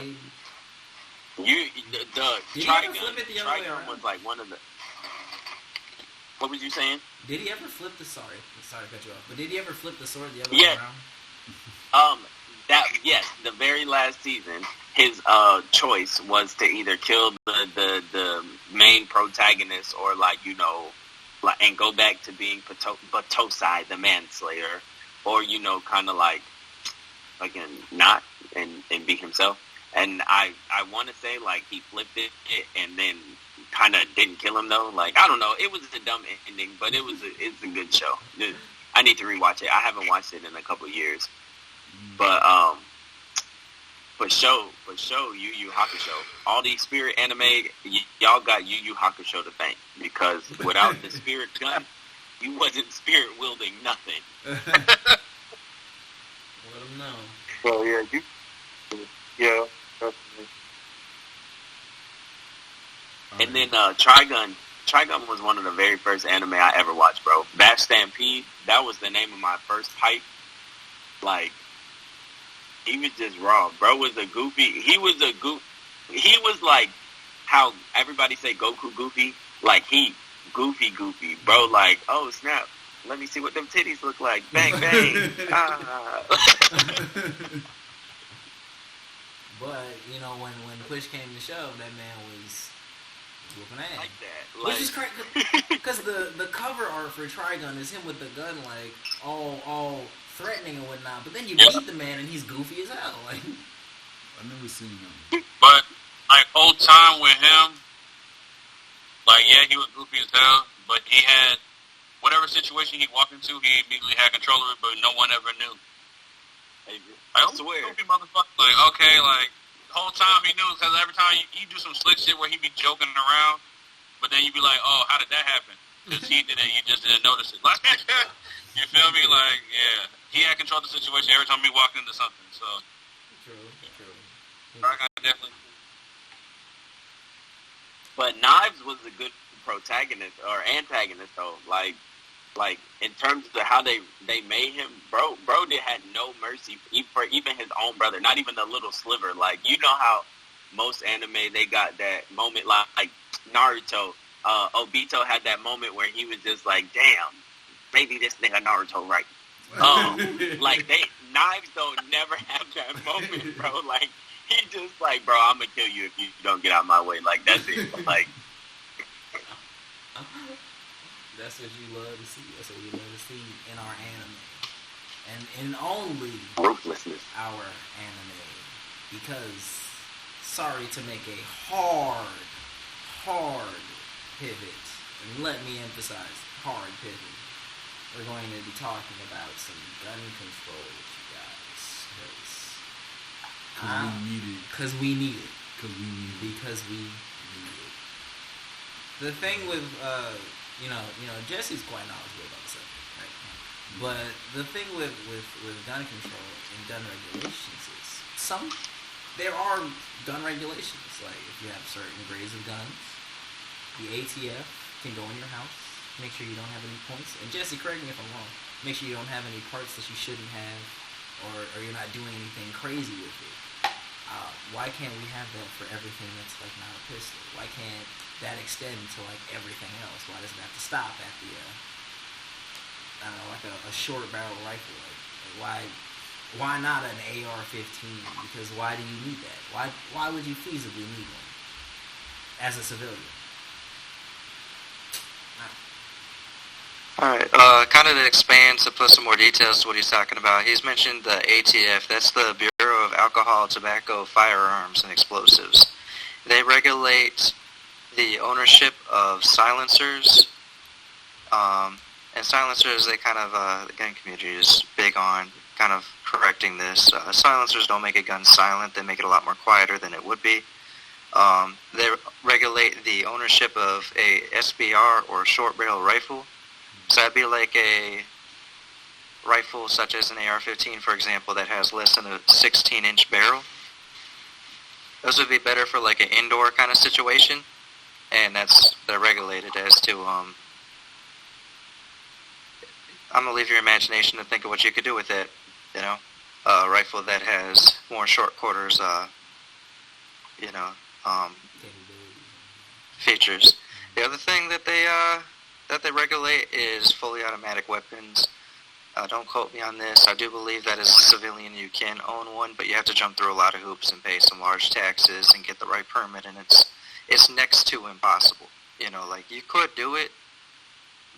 Blade. The Trigun was like one of the... What was you saying? Did he ever flip the... Sorry to cut you off. But did he ever flip the sword the other way around? Yes, the very last season, his choice was to either kill the main protagonist or, and go back to being Batosai, the manslayer, or, kind of again, not and be himself. And I want to say, he flipped it and then kind of didn't kill him, though. I don't know. It was a dumb ending, but it's a good show. I need to rewatch it. I haven't watched it in a couple of years. But, for show, Yu Yu Hakusho. All these spirit anime, y'all got Yu Yu Hakusho to thank. Because without the spirit gun, you wasn't spirit wielding nothing. Let him know. Well, yeah, definitely. And then Trigun Trigun was one of the very first anime I ever watched, bro. Bash Stampede, that was the name of my first pipe. Like, he was just raw. Bro was a goofy. He was like how everybody say Goku goofy. Like, he goofy. Bro, like, oh, snap. Let me see what them titties look like. Bang, bang. But, you know, when push came to shove, that man was whooping ass. Like that. Which is crazy, because the cover art for Trigun is him with the gun, like, all threatening and whatnot. But then you meet the man, and he's goofy as hell. Like, I've never seen him. But, like, whole time with him, like, yeah, he was goofy as hell, but he had, whatever situation he walked into, he immediately had control of it, but no one ever knew. I swear. Goofy motherfucker. Like, okay, like, the whole time he knew, because every time you do some slick shit where he be joking around, but then you be like, oh, how did that happen? Because he did it, you just didn't notice it. Like, you feel me? Like, yeah. He had control of the situation every time he walked into something, so. true. I got definitely. But Knives was a good protagonist or antagonist though. Like in terms of how they made him, bro had no mercy for even his own brother, not even a little sliver. Like, you know how most anime they got that moment, like Naruto, Obito had that moment where he was just like, damn, maybe this nigga Naruto right. Like Knives don't never have that moment, bro. Like, he just like, bro, I'm gonna kill you if you don't get out of my way. Like, that's it. Like, that's what you love to see. That's what we love to see in our anime, and in only ruthlessness. Our anime. Because, sorry to make a hard pivot, and let me emphasize hard pivot. We're going to be talking about some gun control with you guys, because we need it. The thing with you know, Jesse's quite knowledgeable about the subject, right? But the thing with gun control and gun regulations is there are gun regulations. Like, if you have certain grades of guns, the ATF can go in your house, make sure you don't have any points. And Jesse, correct me if I'm wrong. Make sure you don't have any parts that you shouldn't have, or you're not doing anything crazy with it. Why can't we have that for everything that's like not a pistol? Why can't that extend to like everything else? Why does it have to stop at the I don't know, like a short barrel rifle? Like why not an AR-15? Because why do you need that? Why would you feasibly need one as a civilian? Alright, kind of to expand, to put some more details to what he's talking about, he's mentioned the ATF, that's the Bureau of Alcohol, Tobacco, Firearms, and Explosives. They regulate the ownership of silencers, and silencers, they kind of, the gun community is big on kind of correcting this. Silencers don't make a gun silent, they make it a lot more quieter than it would be. They regulate the ownership of a SBR, or short barrel rifle. So that'd be like a rifle such as an AR-15, for example, that has less than a 16-inch barrel. Those would be better for like an indoor kind of situation, and they're regulated as to, I'm going to leave your imagination to think of what you could do with it, you know, a rifle that has more short quarters, features. The other thing that they regulate is fully automatic weapons. Don't quote me on this. I do believe that as a civilian you can own one, but you have to jump through a lot of hoops and pay some large taxes and get the right permit, and it's next to impossible. You know, like, you could do it,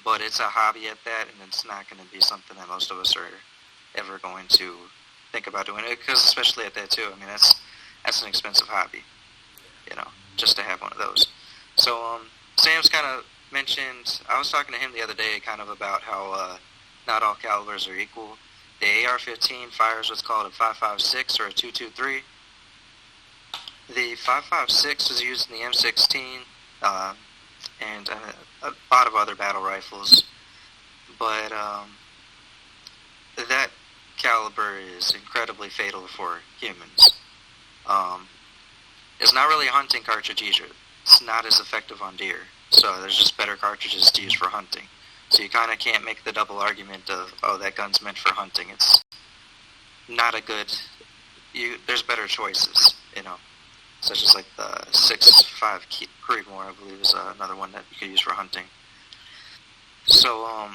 but it's a hobby at that, and it's not going to be something that most of us are ever going to think about doing it, because especially at that too. I mean, that's an expensive hobby, you know, just to have one of those. So Sam's kind of mentioned, I was talking to him the other day kind of about how not all calibers are equal. The AR-15 fires what's called a 5.56 or a 2.23. The 5.56 is used in the M16 and a lot of other battle rifles, but that caliber is incredibly fatal for humans. It's not really a hunting cartridge either. It's not as effective on deer. So there's just better cartridges to use for hunting. So you kind of can't make the double argument of, oh, that gun's meant for hunting. It's not a good... There's better choices, such as like the 6.5 Creedmoor, I believe, is another one that you could use for hunting. So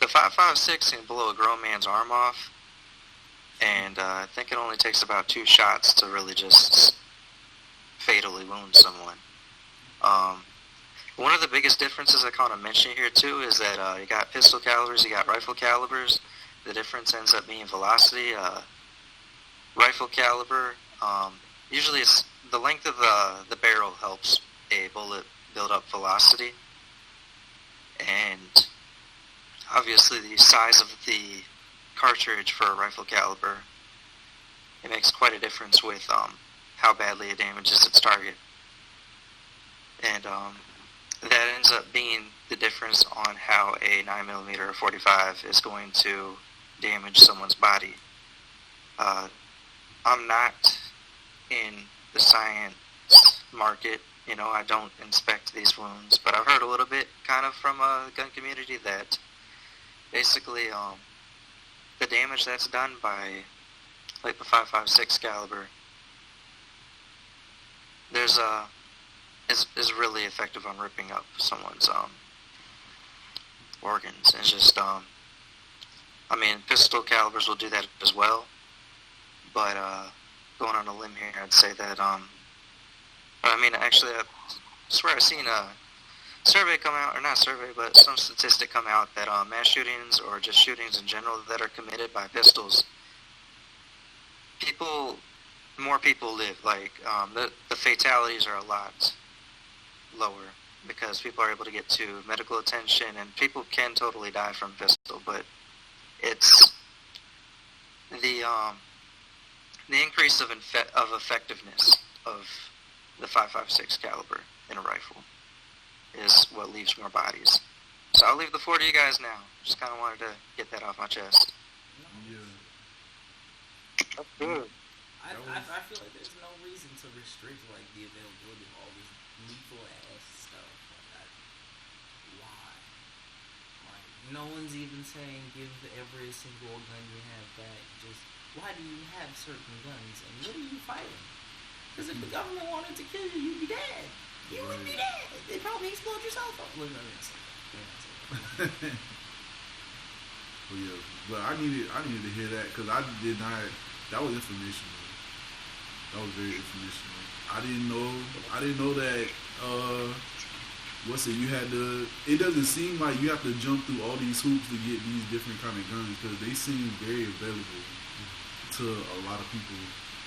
the 5.56 can blow a grown man's arm off, and I think it only takes about 2 shots to really just fatally wound someone. One of the biggest differences I kind of mention here too is that you got pistol calibers, you got rifle calibers. The difference ends up being velocity. Rifle caliber, usually it's the length of the barrel helps a bullet build up velocity, and obviously the size of the cartridge for a rifle caliber, it makes quite a difference with how badly it damages its target. And that ends up being the difference on how a 9mm or 45 is going to damage someone's body. I'm not in the science market, I don't inspect these wounds, but I've heard a little bit kind of from a gun community that basically the damage that's done by like the 5.56 caliber is really effective on ripping up someone's organs. It's just pistol calibers will do that as well, but going on a limb here, I'd say that actually I swear I've seen a survey come out, or not survey, but some statistic come out that mass shootings or just shootings in general that are committed by pistols, more people live. Like the fatalities are a lot lower because people are able to get to medical attention, and people can totally die from pistol, but it's the increase of effectiveness of the 5.56 caliber in a rifle is what leaves more bodies. So I'll leave the floor to you guys now. Just kind of wanted to get that off my chest. Yeah. That's good. I feel like there's no reason to restrict like the availability of all this lethal ass stuff. Like, why? Like, no one's even saying give every single gun you have back. Just why do you have certain guns and what are you fighting? Because if the government wanted to kill you, you'd be dead. You would be dead. They'd probably explode your cell phone. Look, Well, yeah, but I needed to hear that because I did not. That was informational. That was very informational. I didn't know that. You had to. It doesn't seem like you have to jump through all these hoops to get these different kind of guns because they seem very available to a lot of people,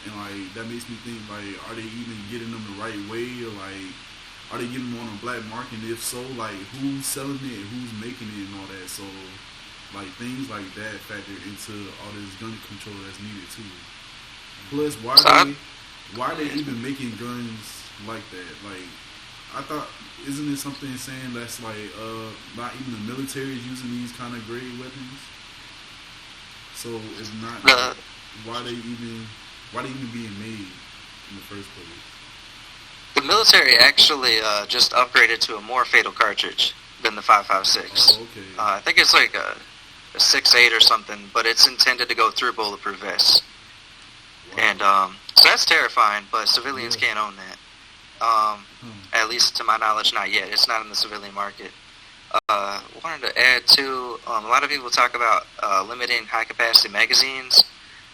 and like that makes me think like, are they even getting them the right way, or like, are they getting them on a black market? And if so, like, who's selling it, who's making it, and all that. So, like, things like that factor into all this gun control that's needed too. Plus, why are they even making guns like that? Like, I thought, isn't it something saying that's like not even the military is using these kind of grade weapons? So it's not. Why they even being made in the first place? The military actually just upgraded to a more fatal cartridge than the 5.56. Oh, okay. I think it's like a 6.8 or something, but it's intended to go through bulletproof vests. Wow. And so that's terrifying, but civilians can't own that. At least to my knowledge, not yet. It's not in the civilian market. Wanted to add to, a lot of people talk about limiting high-capacity magazines.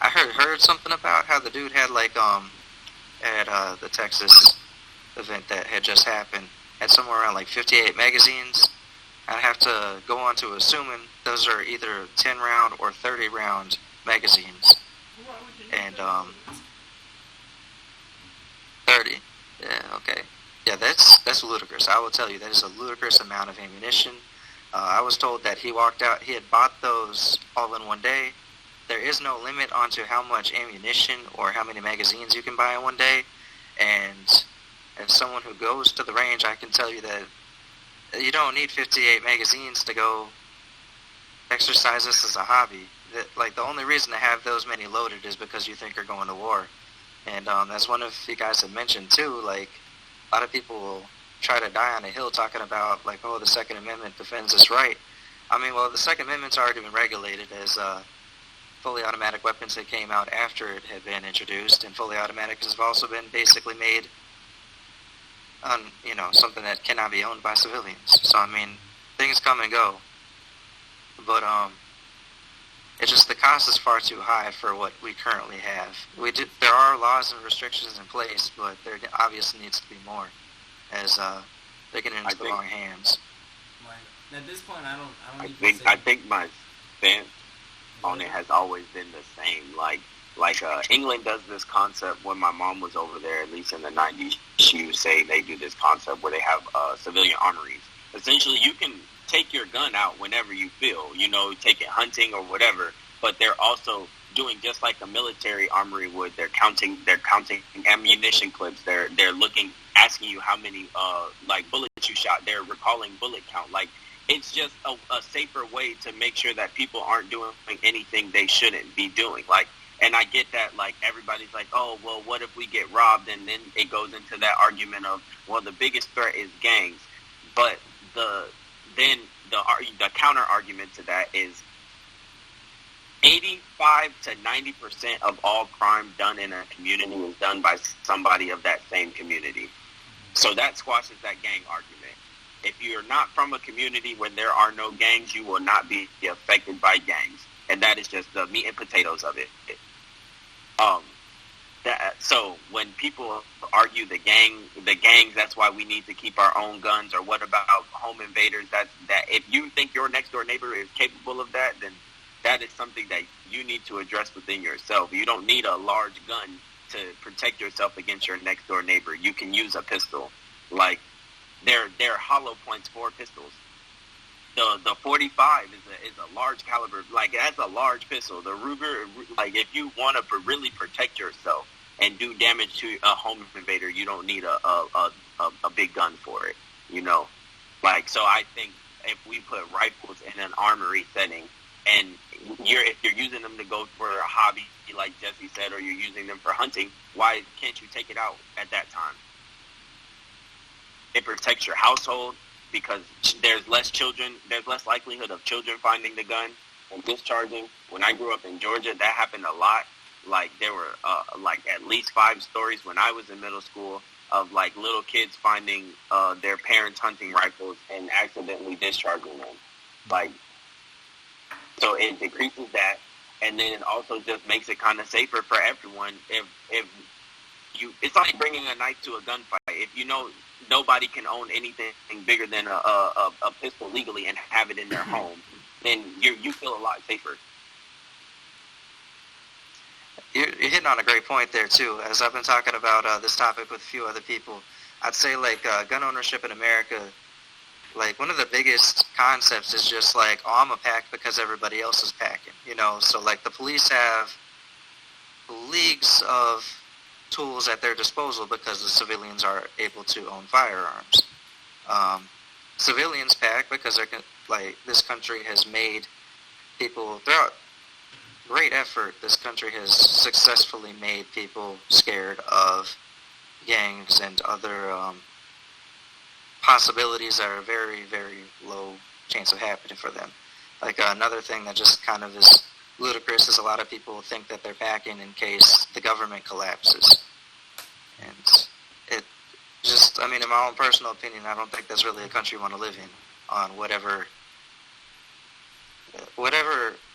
I heard something about how the dude had, like, at the Texas event that had just happened, had somewhere around, like, 58 magazines. I'd have to go on to assuming those are either 10-round or 30-round magazines. And, 30. Yeah, okay. Yeah, that's ludicrous. I will tell you, that is a ludicrous amount of ammunition. I was told that he walked out, he had bought those all in one day. There is no limit onto how much ammunition or how many magazines you can buy in one day. And as someone who goes to the range, I can tell you that you don't need 58 magazines to go exercise this as a hobby. Like, the only reason to have those many loaded is because you think you're going to war. And as one of you guys had mentioned too, like, a lot of people will try to die on a hill talking about, like, oh, the Second Amendment defends us right. I mean, well, the Second Amendment's already been regulated as fully automatic weapons that came out after it had been introduced, and fully automatics have also been basically made on, something that cannot be owned by civilians. So, I mean, things come and go. But, it's just the cost is far too high for what we currently have. There are laws and restrictions in place, but there obviously needs to be more, as they're getting into the wrong hands. Like, at this point, I don't I think my stance on it has always been the same. Like England does this concept. When my mom was over there, at least in the 90s, she would say they do this concept where they have civilian armories. Essentially, you can take your gun out whenever you feel, take it hunting or whatever, but they're also doing just like a military armory would. They're counting ammunition clips. They're asking you how many bullets you shot. They're recalling bullet count. Like, it's just a safer way to make sure that people aren't doing anything they shouldn't be doing. Like, and I get that, like, everybody's like, oh, well, what if we get robbed? And then it goes into that argument of, well, the biggest threat is gangs. But the counter argument to that is 85 to 90% of all crime done in a community is done by somebody of that same community. So that squashes that gang argument. If you're not from a community where there are no gangs, you will not be affected by gangs. And that is just the meat and potatoes of it. So when people argue the gangs, that's why we need to keep our own guns, or what about home invaders? That if you think your next door neighbor is capable of that, then that is something that you need to address within yourself. You don't need a large gun to protect yourself against your next door neighbor. You can use a pistol. Like, there are hollow points for pistols. The 45 is a large caliber. Like, that's a large pistol. The Ruger, like, if you want to really protect yourself and do damage to a home invader, you don't need a big gun for it, Like, so I think if we put rifles in an armory setting, and if you're using them to go for a hobby, like Jesse said, or you're using them for hunting, why can't you take it out at that time? It protects your household because there's less likelihood of children finding the gun and discharging. When I grew up in Georgia, that happened a lot. Like, there were at least 5 stories when I was in middle school of like little kids finding their parents' hunting rifles and accidentally discharging them. Like, so it decreases that, and then it also just makes it kind of safer for everyone. It's like bringing a knife to a gunfight. If nobody can own anything bigger than a pistol legally and have it in their home, then you feel a lot safer. You're hitting on a great point there, too. As I've been talking about this topic with a few other people, I'd say, like, gun ownership in America, like, one of the biggest concepts is just, like, oh, I'm a pack because everybody else is packing, So, like, the police have leagues of tools at their disposal because the civilians are able to own firearms. Civilians pack because this country has made people, throughout great effort, this country has successfully made people scared of gangs and other possibilities that are very, very low chance of happening for them. Like, another thing that just kind of is ludicrous is a lot of people think that they're packing in case the government collapses. And it just, I mean, in my own personal opinion, I don't think that's really a country you want to live in, on whatever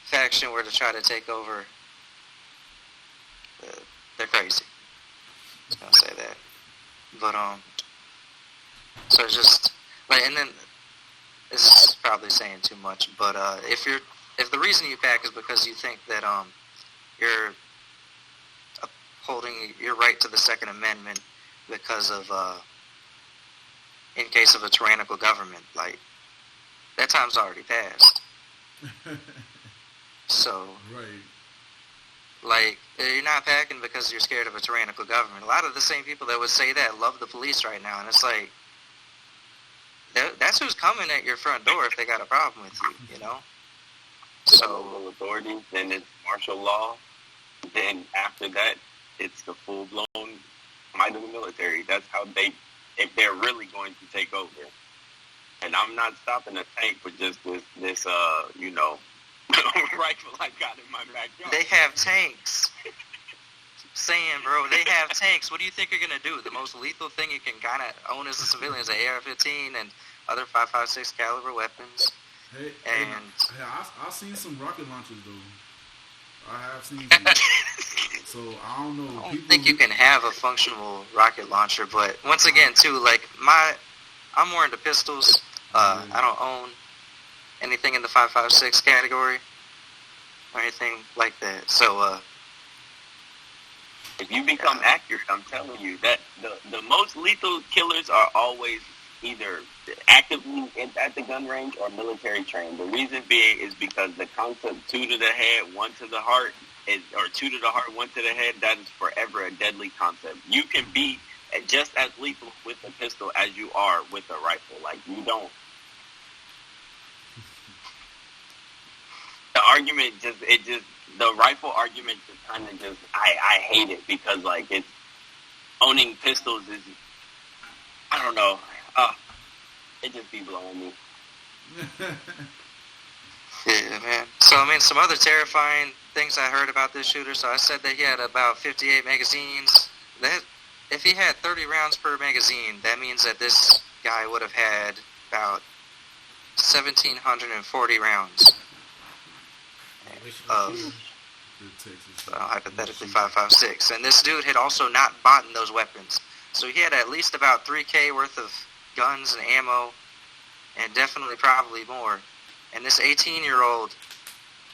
faction were to try to take over. They're crazy. I was going to say that. But, so it's just, like, and then, this is probably saying too much, but if the reason you pack is because you think that you're upholding your right to the Second Amendment because of in case of a tyrannical government, like, that time's already passed. So, right. Like, you're not packing because you're scared of a tyrannical government. A lot of the same people that would say that love the police right now, and it's like, that's who's coming at your front door if they got a problem with you, So, local authorities, then it's martial law. Then after that, it's the full-blown might of the military. That's how they if they're really going to take over. And I'm not stopping a tank for just this rifle I got in my backyard. They have tanks. Saying, bro, they have tanks. What do you think you're gonna do? The most lethal thing you can kind of own as a civilian is an AR-15 and other 5.56 caliber weapons. Hey, I've seen some rocket launchers though. I have seen some. So I don't know. I don't think you can have a functional rocket launcher, but once again, too, like I'm more into pistols. I don't own anything in the 5.56 category or anything like that. So, if you become accurate, I'm telling you that the most lethal killers are always either actively at the gun range or military trained. The reason being is because the concept 2 to the head, 1 to the heart, or 2 to the heart, 1 to the head, that is forever a deadly concept. You can be just as lethal with a pistol as you are with a rifle. Like, you don't. The argument the rifle argument just kind of just, I hate it because, like, it's, owning pistols is, I don't know, it just be blowing me. yeah, man. So, I mean, some other terrifying things I heard about this shooter. So I said that he had about 58 magazines. If he had 30 rounds per magazine, that means that this guy would have had about 1,740 rounds of hypothetically 5.56. And this dude had also not bought those weapons. So he had at least about 3K worth of guns and ammo, and definitely probably more. And this 18-year-old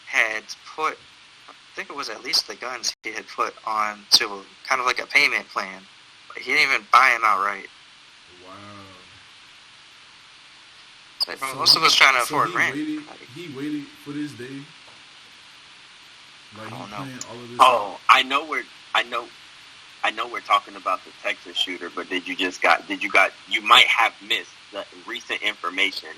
had put, I think it was at least the guns he had put on to kind of like a payment plan. But he didn't even buy them outright. Wow. So most of us trying to afford rent. He waited for this day. Like, I don't know. All of this. Oh, I know we're talking about the Texas shooter, but you might have missed the recent information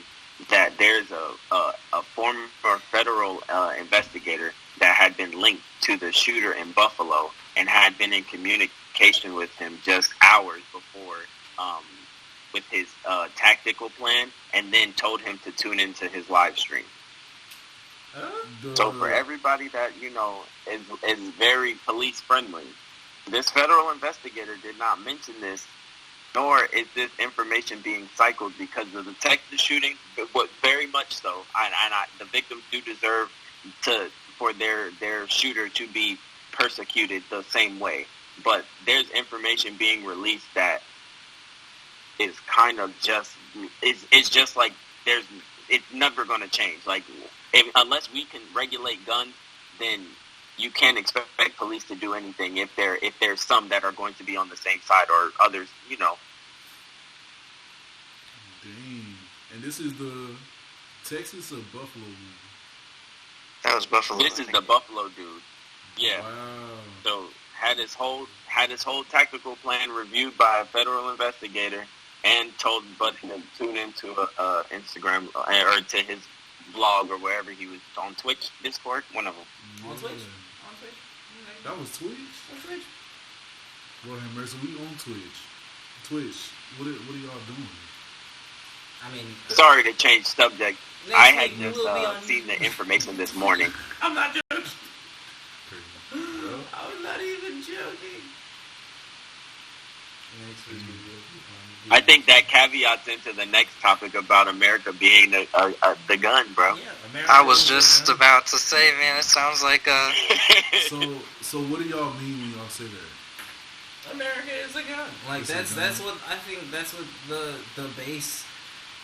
that there's a former federal investigator that had been linked to the shooter in Buffalo and had been in communication with him just hours before with his tactical plan, and then told him to tune into his live stream. So for everybody that, is very police friendly, this federal investigator did not mention this, nor is this information being cycled because of the Texas shooting, but very much so. The victims do deserve for their shooter to be persecuted the same way. But there's information being released that is kind of just, it's just like it's never going to change. Like, unless we can regulate guns, then you can't expect police to do anything if there's some that are going to be on the same side or others, Dang. And this is the Texas or Buffalo one? That was Buffalo. This is the Buffalo dude. Yeah. Wow. So had his whole tactical plan reviewed by a federal investigator and told Buddy to tune into Instagram or to his blog or wherever he was on Twitch, Discord, one of them. Yeah. On Twitch? That was Twitch? On Twitch? Lord have mercy, we on Twitch. Twitch, what are y'all doing? I mean... Sorry to change subject. I had week just seen the information this morning. I'm not joking. Well, I'm not even joking. I think that caveats into the next topic about America being the gun, bro. Yeah, America I was just about to say, man, it sounds like So what do y'all mean when y'all say that? America is a gun. Like that's what I think. That's what the base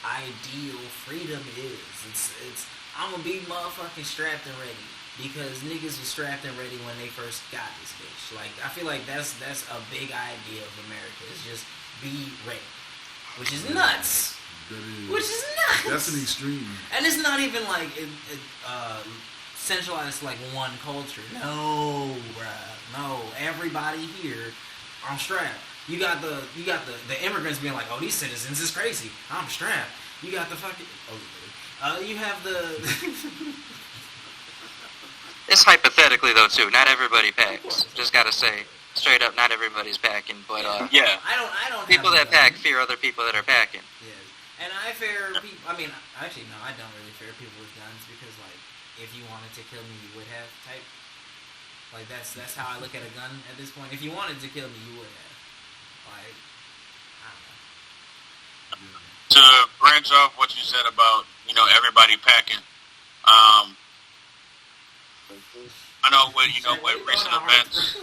ideal freedom is. It's I'm gonna be motherfucking strapped and ready because niggas was strapped and ready when they first got this bitch. Like I feel like that's a big idea of America. It's just be ready, which is nuts. Which is nuts. That's an extreme. And it's not even like centralized like one culture. No, bruh. No. Everybody here, I'm strapped. You got the immigrants being like, oh, these citizens is crazy. I'm strapped. You got the fucking you have the it's hypothetically though too. Not everybody packs. Just gotta say. straight up, not everybody's packing, but Yeah. I don't. people have that pack fear other people that are packing. Yes. And I fear people. I mean, actually, no, I don't really fear people with guns because, like, if you wanted to kill me, you would have. Type. Like that's how I look at a gun at this point. If you wanted to kill me, you would have. Like, I don't know. To branch off what you said about, everybody packing, I know with recent events,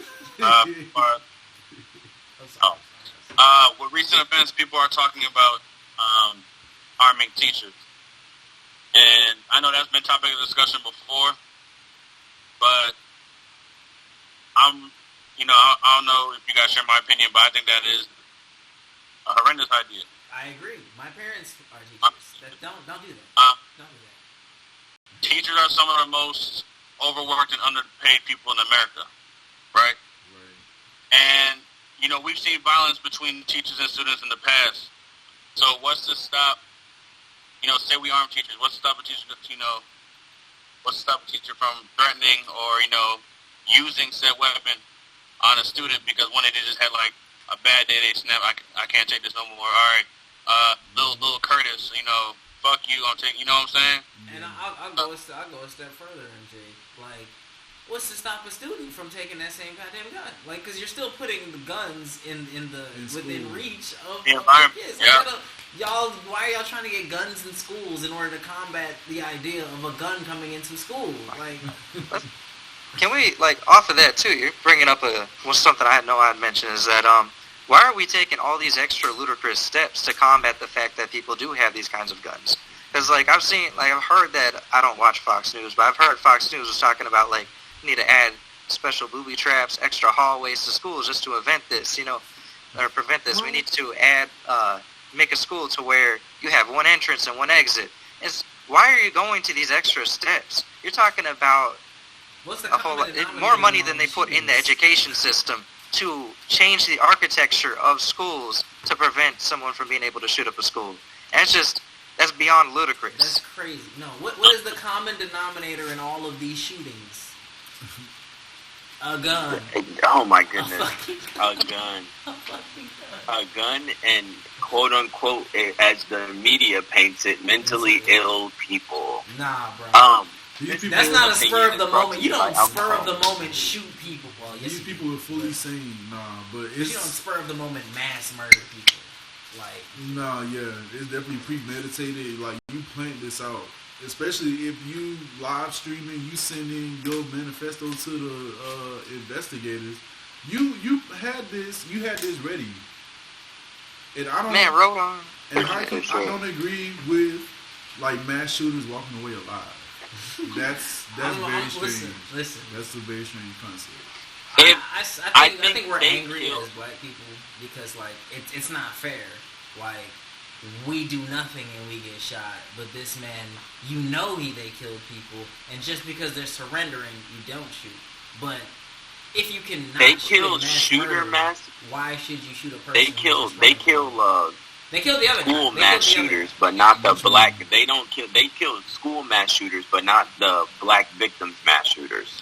with recent events, people are talking about arming teachers, and I know that's been topic of discussion before, but I don't know if you guys share my opinion, but I think that is a horrendous idea. I agree. My parents are teachers. Don't do that. Don't do that. Teachers are some of the most overworked and underpaid people in America, right? And, we've seen violence between teachers and students in the past. So what's to stop, say we arm teachers, what's to stop a teacher, what's to stop a teacher from threatening or, using said weapon on a student because one day they just had, like, a bad day, they snap, I can't take this no more, all right. Little Curtis, fuck you, I'm taking, you know what I'm saying? And I'll go a step further, MJ. Like, what's to stop a student from taking that same goddamn gun? Like, because you're still putting the guns within reach of the kids. Like, why are y'all trying to get guns in schools in order to combat the idea of a gun coming into school? Like, can we, off of that too? You're bringing up something I know I'd mentioned is that why are we taking all these extra ludicrous steps to combat the fact that people do have these kinds of guns? Because, I've heard that, I don't watch Fox News, but I've heard Fox News was talking about, you need to add special booby traps, extra hallways to schools just to prevent this. We need to make a school to where you have one entrance and one exit. Why are you going to these extra steps? You're talking about a whole lot, more money than they put in the education system to change the architecture of schools to prevent someone from being able to shoot up a school. And that's beyond ludicrous. That's crazy. No, what is the common denominator in all of these shootings? A gun. Oh my goodness. A gun. A gun and quote unquote, as the media paints it, mentally ill people. Nah, bro. That's not a spur of the moment. You don't like, spur of the moment shoot people. Well, yes, these people are fully sane, but it's... You don't spur of the moment mass murder people. It's definitely premeditated. Like, you plant this out. Especially if you live streaming, you sending your manifesto to the investigators. You had this ready. And I don't... Man, roll on. And I don't agree with, mass shooters walking away alive. That's very strange. Listen. That's a very strange concept. I think we're angry as black people because it's not fair. We do nothing and we get shot, but this man, they killed people, and just because they're surrendering, you don't shoot. But if you cannot why should you shoot a person? They kill the other school mass shooters, but not the black. They kill school mass shooters, but not the black victims mass shooters.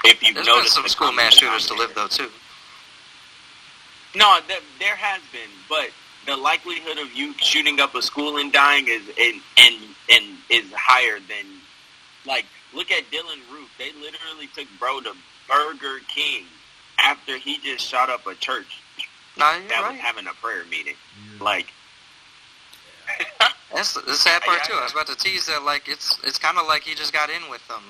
If you've noticed, some school mass shooters to live though too. No, there has been, but the likelihood of you shooting up a school and dying is higher than, look at Dylan Roof. They literally took bro to Burger King after he just shot up a church that was having a prayer meeting. Yeah. That's the sad part too. I was about to tease that, it's kind of like he just got in with them.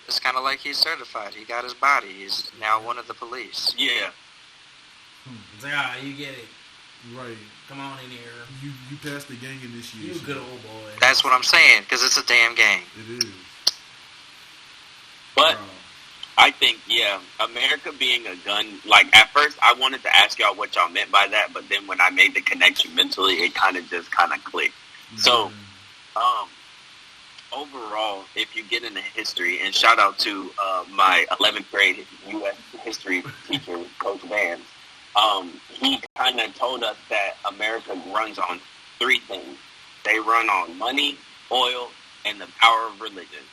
It's kind of like he's certified. He got his body. He's now one of the police. Yeah. It's you get it. Right. Come on in here. You passed the gang initiation. You good old boy. That's what I'm saying, because it's a damn gang. It is. But I think, America being a gun, at first I wanted to ask y'all what y'all meant by that, but then when I made the connection mentally, it kind of clicked. Mm-hmm. So, overall, if you get into history, and shout out to my 11th grade U.S. history teacher, Coach Vance, he kind of told us that America runs on three things. They run on money, oil, and the power of religion.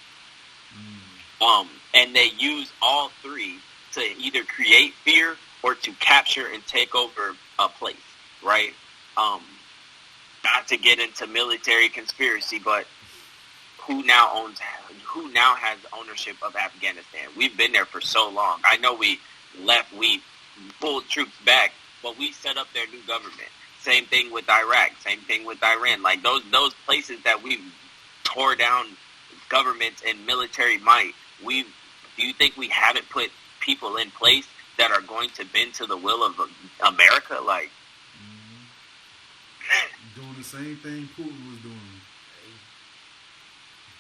And they use all three to either create fear or to capture and take over a place, right? Not to get into military conspiracy, but who now has ownership of Afghanistan? We've been there for so long. I know we pulled troops back, but we set up their new government. Same thing with Iraq. Same thing with Iran. Like those places that we tore down governments and military might. Do you think we haven't put people in place that are going to bend to the will of America? Like doing the same thing Putin was doing.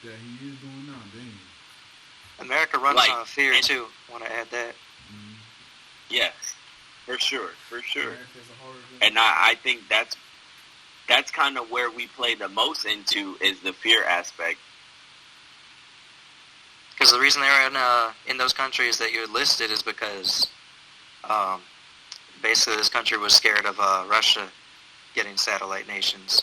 That he is doing now. Dang. America runs on fear too. Want to add that? Yes, for sure. And I think that's kind of where we play the most into is the fear aspect. Because the reason they're in those countries that you listed is because basically this country was scared of Russia getting satellite nations,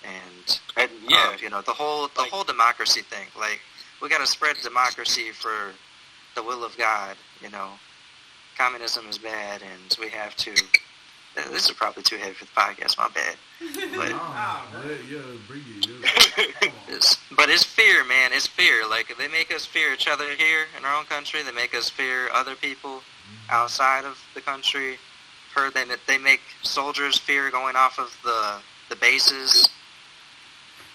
and the whole democracy thing. Like, we got to spread democracy for the will of God. Communism is bad, and we have to. This is probably too heavy for the podcast. My bad. But, bring it. But it's fear, man. It's fear. Like, they make us fear each other here in our own country. They make us fear other people outside of the country. Heard that they make soldiers fear going off of the bases.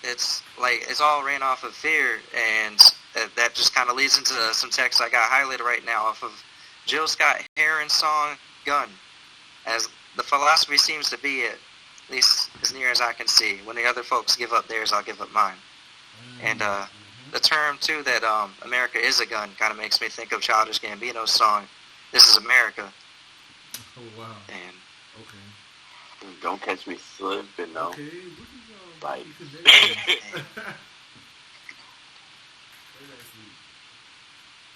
It's like it's all ran off of fear, and that just kind of leads into some text I got highlighted right now off of Jill Scott Heron's song "Gun." As the philosophy seems to be, at least as near as I can see, when the other folks give up theirs, I'll give up mine. And the term too that America is a gun kind of makes me think of Childish Gambino's song "This Is America." Oh wow! And okay. Don't catch me slipping, though. Okay, like.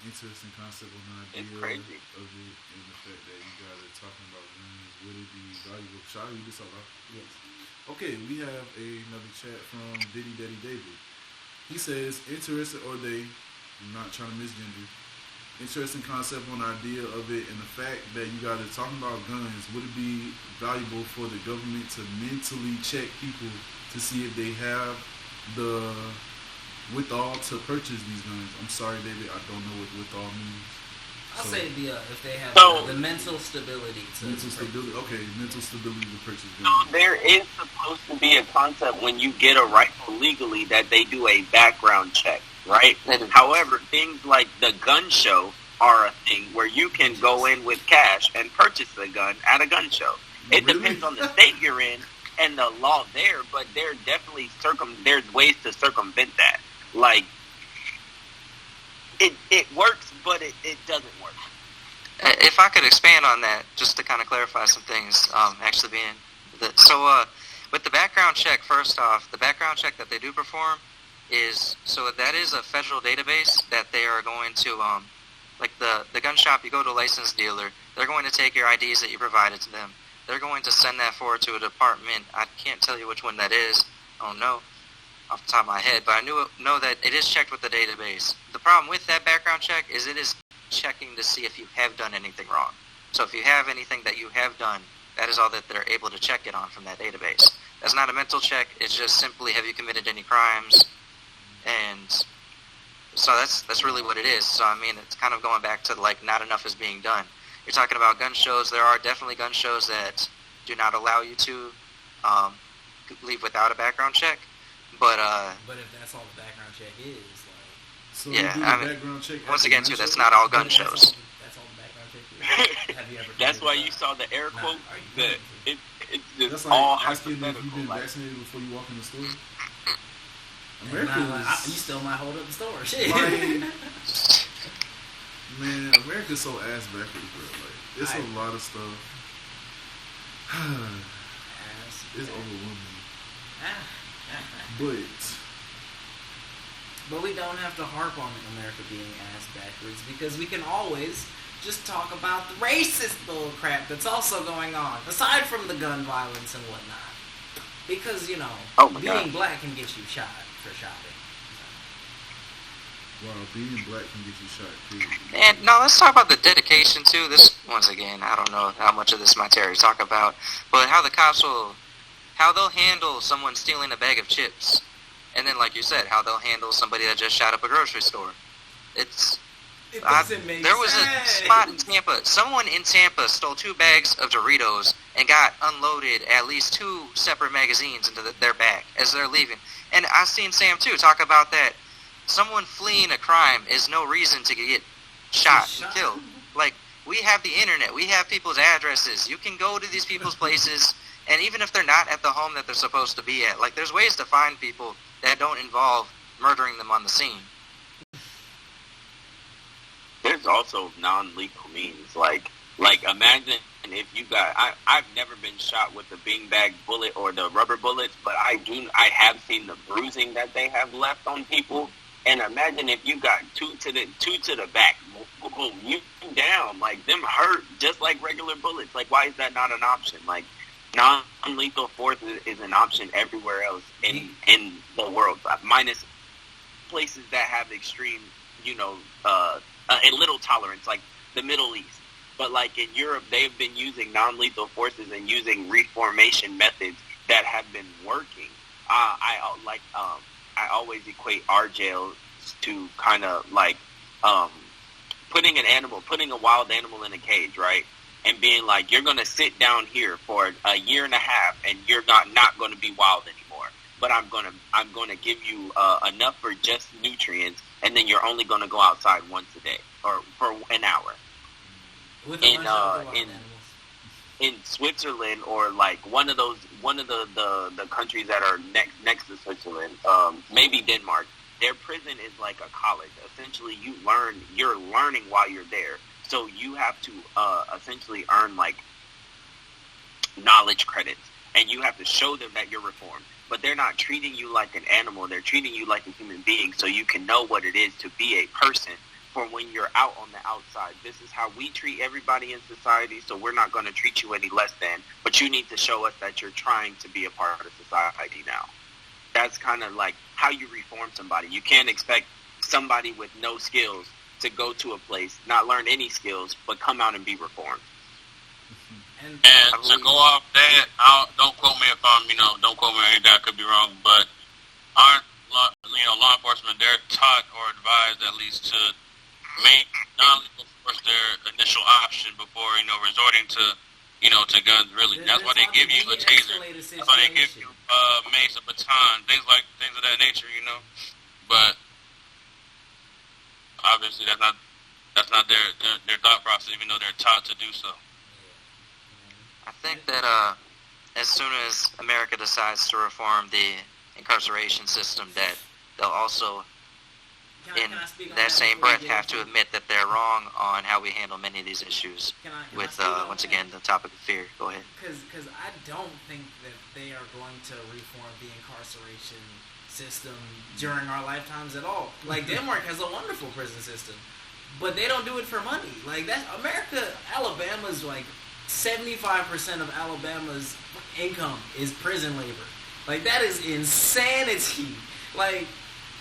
Interesting concept on the idea of it, and the fact that you guys are talking about guns. Would it be valuable? Shall I read this out loud? Yes. Okay, we have another chat from Diddy Daddy David. He says, interested or they, I'm not trying to misgender, interesting concept on the idea of it and the fact that you guys are talking about guns. Would it be valuable for the government to mentally check people to see if they have the withal to purchase these guns? I'm sorry, David, I don't know what withal means. I'll say if they have the mental stability to mental stability to purchase guns. So there is supposed to be a concept when you get a rifle legally that they do a background check, right? However, things like the gun show are a thing where you can go in with cash and purchase a gun at a gun show. It depends on the state you're in and the law there, but there definitely there's ways to circumvent that. Like, it works, but it doesn't work. If I could expand on that, just to kind of clarify some things, with the background check, first off, the background check that they do perform is, so that is a federal database that they are going to, like the gun shop, you go to a licensed dealer, they're going to take your IDs that you provided to them. They're going to send that forward to a department. I can't tell you which one that is. I don't know off the top of my head, but I know that it is checked with the database. The problem with that background check is it is checking to see if you have done anything wrong. So if you have anything that you have done, that is all that they're able to check it on from that database. That's not a mental check. It's just simply, have you committed any crimes? And so that's really what it is. So I mean, it's kind of going back to like not enough is being done. You're talking about gun shows. There are definitely gun shows that do not allow you to leave without a background check. But if that's all the background check is, like, so yeah, background check once again too, that's not all gun shows. That's all the background check is. Have you ever? That's why you saw the air quote. It's just that's all like asking if hypothetical. you've been vaccinated before you walk in the store. You still might hold up the store. Shit. Like, man, America's so ass backwards, bro. Like, it's a lot of stuff. It's overwhelming. But we don't have to harp on America being ass backwards, because we can always just talk about the racist bull crap that's also going on, aside from the gun violence and whatnot. Because, being black can get you shot for shopping. Wow, being black can get you shot, period. And no, let's talk about the dedication too. This, once again, I don't know how much of this material to talk about, but how the cops will, how they'll handle someone stealing a bag of chips, and then, like you said, how they'll handle somebody that just shot up a grocery store. It doesn't make there was sense. A spot in Tampa. Someone in Tampa stole 2 bags of Doritos and got unloaded at least 2 separate magazines into their bag as they're leaving. And I've seen Sam too talk about that. Someone fleeing a crime is no reason to get shot and killed. Like, we have the internet. We have people's addresses. You can go to these people's places, and even if they're not at the home that they're supposed to be at, like, there's ways to find people that don't involve murdering them on the scene. There's also non-lethal means. Like imagine if you got, I've never been shot with the beanbag bullet or the rubber bullets, but I have seen the bruising that they have left on people. And imagine if you got two to the back, boom, you down, like, them hurt just like regular bullets. Like, why is that not an option? Like, non-lethal force is an option everywhere else in the world, minus places that have extreme, a little tolerance, like the Middle East. But like in Europe, they've been using non-lethal forces and using reformation methods that have been working. I always equate our jails to kind of like putting a wild animal in a cage, right? And being like, you're going to sit down here for a year and a half, and you're not going to be wild anymore. But I'm going to give you enough for just nutrients, and then you're only going to go outside once a day or for an hour. With a bunch of wild animals. In Switzerland, or like one of the countries that are next to Switzerland, maybe Denmark, their prison is like a college. Essentially, you're learning while you're there. So you have to essentially earn like knowledge credits, and you have to show them that you're reformed. But they're not treating you like an animal. They're treating you like a human being, so you can know what it is to be a person for when you're out on the outside. This is how we treat everybody in society, so we're not going to treat you any less than, but you need to show us that you're trying to be a part of society now. That's kind of like how you reform somebody. You can't expect somebody with no skills to go to a place, not learn any skills, but come out and be reformed. And to go off that, don't quote me if I'm, don't quote me on anything, I could be wrong, but aren't, law enforcement, they're taught or advised at least to make non-lethal force their initial option before, resorting to, to guns, really. That's why they give you a taser. That's why they give you mace, a baton, things of that nature, But obviously that's not their thought process, even though they're taught to do so. I think that as soon as America decides to reform the incarceration system, that they'll also, in that same breath, have to admit that they're wrong on how we handle many of these issues with, once again, the topic of fear. Go ahead. Because I don't think that they are going to reform the incarceration system during our lifetimes at all. Like, Denmark has a wonderful prison system, but they don't do it for money. Like, that's America. Alabama's like 75% of Alabama's income is prison labor. Like, that is insanity. Like,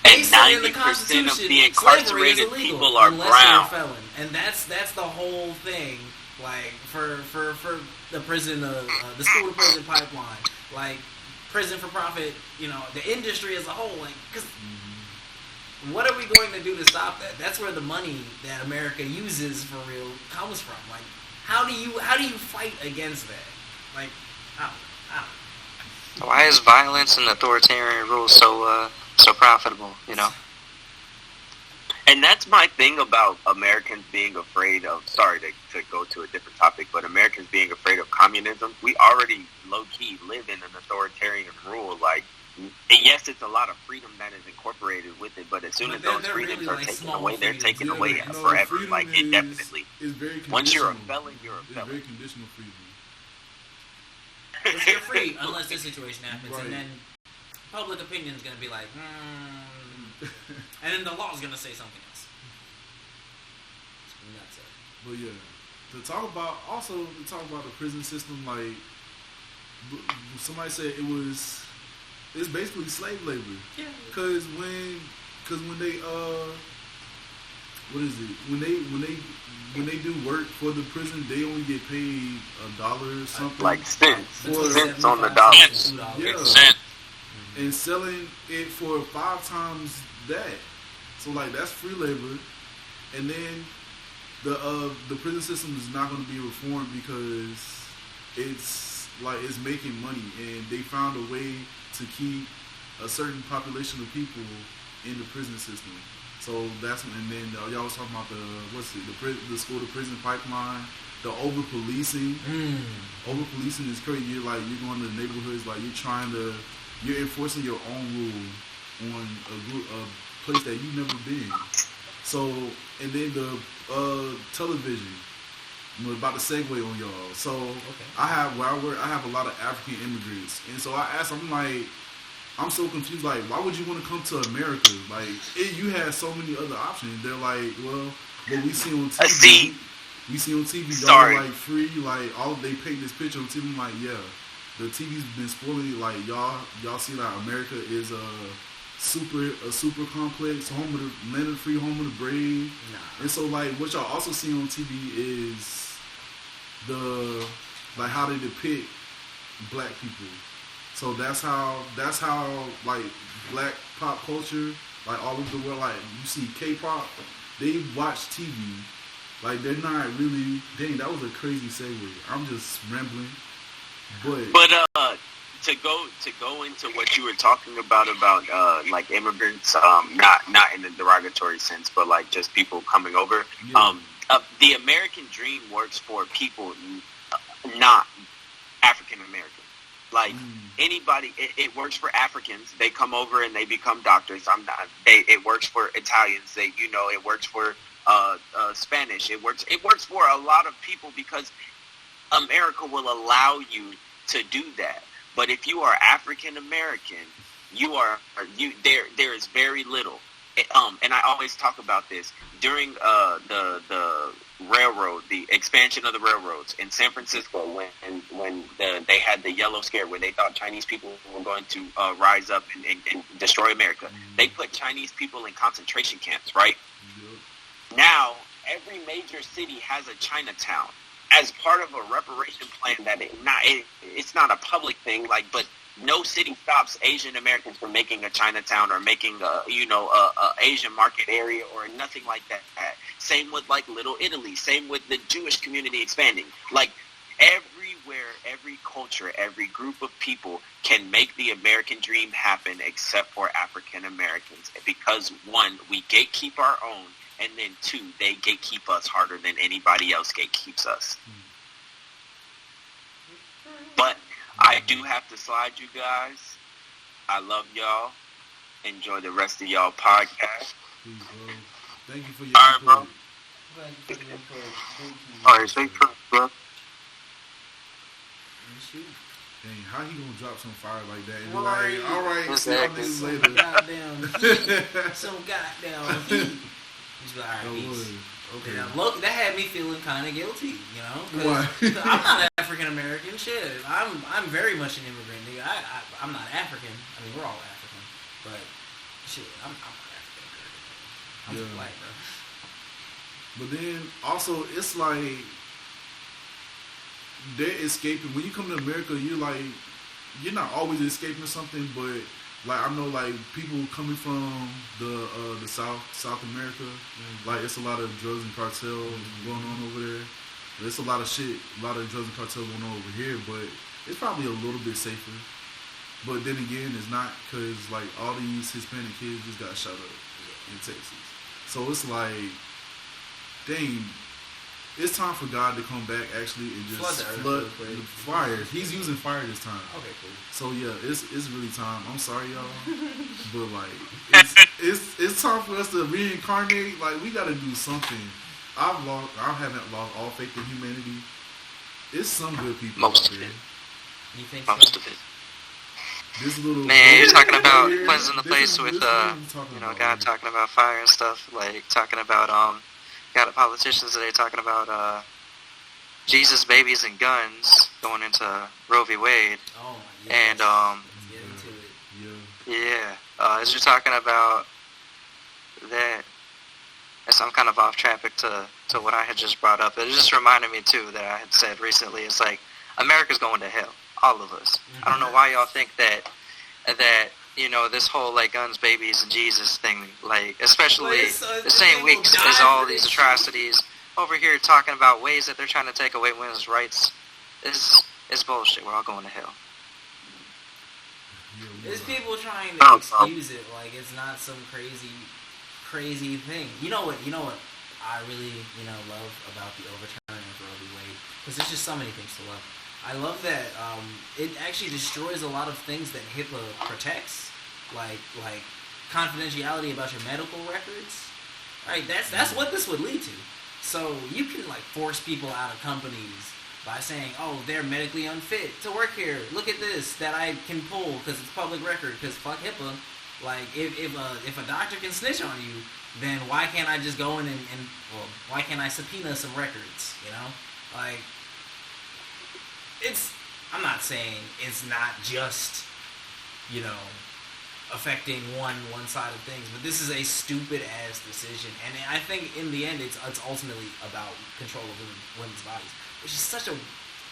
and 90% of the incarcerated people are brown. Felon. And that's the whole thing. Like, for the prison, the school to prison pipeline, like prison for profit, the industry as a whole. Like, because what are we going to do to stop that? That's where the money that America uses for real comes from. Like, how do you fight against that? Like, I don't know. Why is violence and authoritarian rule so profitable? And that's my thing about Americans being afraid of. Sorry to go to a different topic, but Americans being afraid of communism. We already low key live in an authoritarian rule. Like, yes, it's a lot of freedom that is incorporated with it, but as soon as those freedoms are taken away, they're taken away forever, like indefinitely. Once you're a felon, you're a felon. It's very conditional freedom. You're free unless this situation happens, right. And then public opinion is going to be like, and then the law is going to say something else. But yeah, to talk about the prison system, like somebody said it's basically slave labor. Yeah. Because when they what is it? When they do work for the prison, they only get paid $1 or something. Like cents. For- Cents on the dollar. Yeah. Cent. And selling it for 5 times that. So like that's free labor. And then the prison system is not going to be reformed because it's making money, and they found a way to keep a certain population of people in the prison system. So that's when, and then y'all was talking about the school to prison pipeline, the over policing. Over policing is crazy. You're going to the neighborhoods, like you're enforcing your own rule on a place that you've never been. So, and then the television. I'm about to segue on y'all. So, I have where I work. I have a lot of African immigrants, and so I asked them, I'm so confused. Like, why would you want to come to America? Like, you have so many other options. They're like, well, what we see on TV. We see on TV, y'all are like free. Like, they paint this picture on TV. I'm like, yeah, the TV's been spoiling it. Like, y'all see like America is a super complex, home of the land of the free, home of the brave. Nah. And so like what y'all also see on TV is how they depict black people. So that's how like black pop culture, like all over the world, like you see K-pop, they watch TV. Like they're not really, dang, that was a crazy segue. I'm just rambling. But to go into what you were talking about like immigrants, not in a derogatory sense, but like just people coming over. Yeah. The American dream works for people not African American. Like anybody, it works for Africans. They come over and they become doctors. It works for Italians. It works for Spanish. It works for a lot of people because America will allow you to do that. But if you are African American, there is very little. And I always talk about this during the railroad, the expansion of the railroads in San Francisco, when they had the yellow scare, where they thought Chinese people were going to rise up and destroy America. They put Chinese people in concentration camps, right? Now every major city has a Chinatown as part of a reparation plan that it's not a public thing, but no city stops Asian Americans from making a Chinatown or making a Asian market area or nothing like that. Same with like Little Italy. Same with the Jewish community expanding. Like everywhere, every culture, every group of people can make the American dream happen except for African Americans, because one, we gatekeep our own, and then two, they gatekeep us harder than anybody else gatekeeps us. But I do have to slide you guys. I love y'all. Enjoy the rest of y'all podcast. Please, bro. Thank you for your input. Bro. Thank you for your input. All right, thanks, bro. Dang, how he gonna drop some fire like that? And Right. all right, Exactly. see y'all niggas later. Some goddamn heat. He's like, all right, peace. Okay. Now, look, that had me feeling kind of guilty, Why? Cause I'm not African American. Shit, I'm very much an immigrant, nigga. I'm not African. I mean, we're all African, but shit, I'm not African American. I'm just black, bro. But then also, it's like they're escaping. When you come to America, you're not always escaping something, but like I know, like people coming from the South America, like it's a lot of drugs and cartel going on over there. There's a lot of shit, a lot of drugs and cartel going on over here, but it's probably a little bit safer. But then again, it's not, because like all these Hispanic kids just got shot up in Texas. So it's like, dang, it's time for God to come back actually and just flood the fire. He's using fire this time. Okay, cool. So yeah, it's really time. I'm sorry, y'all, but like it's time for us to reincarnate. Like we got to do something. I haven't lost all faith in humanity. It's some good people Most out of there. it. You think Most so? of it. This little Man, you're talking about here, cleansing the this place is- with, this is what I'm talking about God here. talking about fire and stuff, like talking about, got the politicians today talking about, Jesus, babies, and guns going into Roe v. Wade. Oh, yes. And, Let's get into it. Yeah. as you're talking about that, guess I'm kind of off topic to what I had just brought up. It just reminded me too that I had said recently. It's like America's going to hell, all of us. I don't know why y'all think that this whole like guns, babies, and Jesus thing, like especially the same weeks as all these atrocities over here talking about ways that they're trying to take away women's rights. It's bullshit. We're all going to hell. There's people trying to excuse it like it's not some crazy thing. You know what I really love about the overturning of Roe v. Wade, because there's just so many things to love. I love that it actually destroys a lot of things that HIPAA protects, like confidentiality about your medical records. Right, that's what this would lead to. So you can like force people out of companies by saying, oh, they're medically unfit to work here. Look at this that I can pull because it's public record. Because fuck HIPAA. Like if a doctor can snitch on you, then why can't I just go in and why can't I subpoena some records? Like I'm not saying it's not just affecting one side of things, but this is a stupid ass decision, and I think in the end it's ultimately about control of women's bodies, which is such a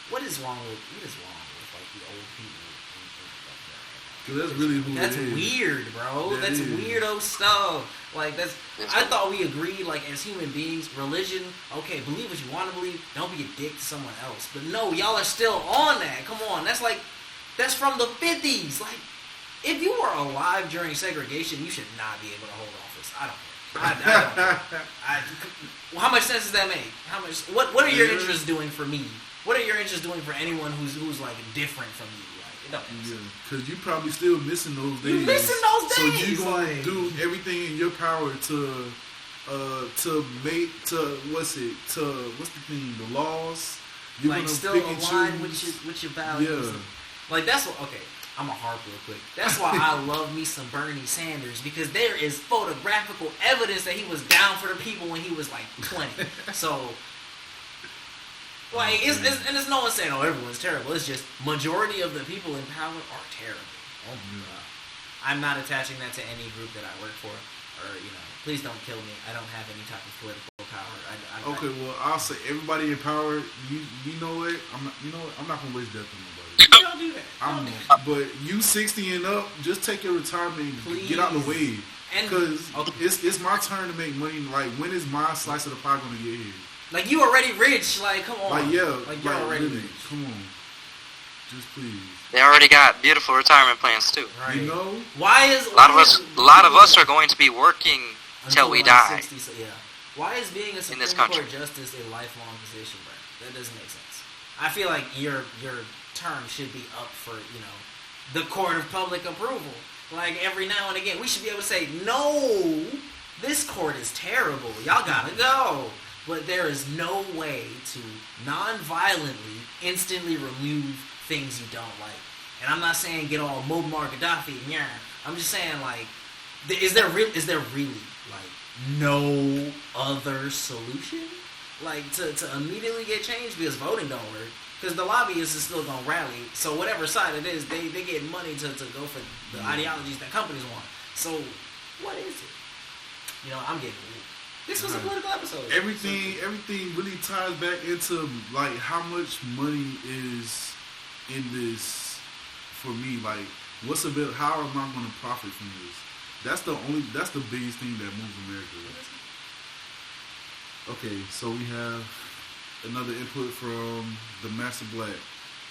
what is wrong with like the old people. Cause that's really who that's it is. Weird, bro. That's weirdo stuff. Like I thought we agreed, like as human beings, religion. Okay, believe what you want to believe. Don't be a dick to someone else. But no, y'all are still on that. Come on, that's from the 50s. Like if you were alive during segregation, you should not be able to hold office. I don't care. I don't. How much sense does that make? How much? What are your interests doing for me? What are your interests doing for anyone who's like different from you? Because you probably still missing those days. You missing those days. So you gonna do everything in your power to make what's the thing? The laws. You're like gonna still pick and align choose. with your values. Yeah. Like that's what. Okay, I'm a harp real quick. That's why I love me some Bernie Sanders, because there is photographical evidence that he was down for the people when he was like 20. So. Like, and it's no one saying, oh, everyone's terrible. It's just majority of the people in power are terrible. Oh my God. I'm not attaching that to any group that I work for, or please don't kill me. I don't have any type of political power. Okay, well, I'll say everybody in power. You know what? I'm not gonna waste death on nobody. Don't do that. But you 60 and up, just take your retirement and please. Get out of the way. Because it's my turn to make money. Like, when is my slice of the pie gonna get here? Like, you already rich. Like, come on. Like, yeah. Like, you're already really, rich. come on. Just please. They already got beautiful retirement plans too. Right. Why is a lot of us are going to be working till we die. 60, so, yeah. Why is being a Supreme Court justice a lifelong position, bro? That doesn't make sense. I feel like your term should be up for the court of public approval. Like every now and again, we should be able to say, no, this court is terrible. Y'all gotta go. But there is no way to non-violently instantly remove things you don't like. And I'm not saying get all Muammar Gaddafi. Yeah, I'm just saying like, is there really like no other solution? Like to immediately get changed, because voting don't work. Because the lobbyists is still gonna rally. So whatever side it is, they get money to go for the ideologies that companies want. So what is it? I'm getting. This was a political episode. Everything really ties back into like how much money is in this for me. Like, how am I going to profit from this? That's the biggest thing that moves America. Okay, so we have another input from the Master Black.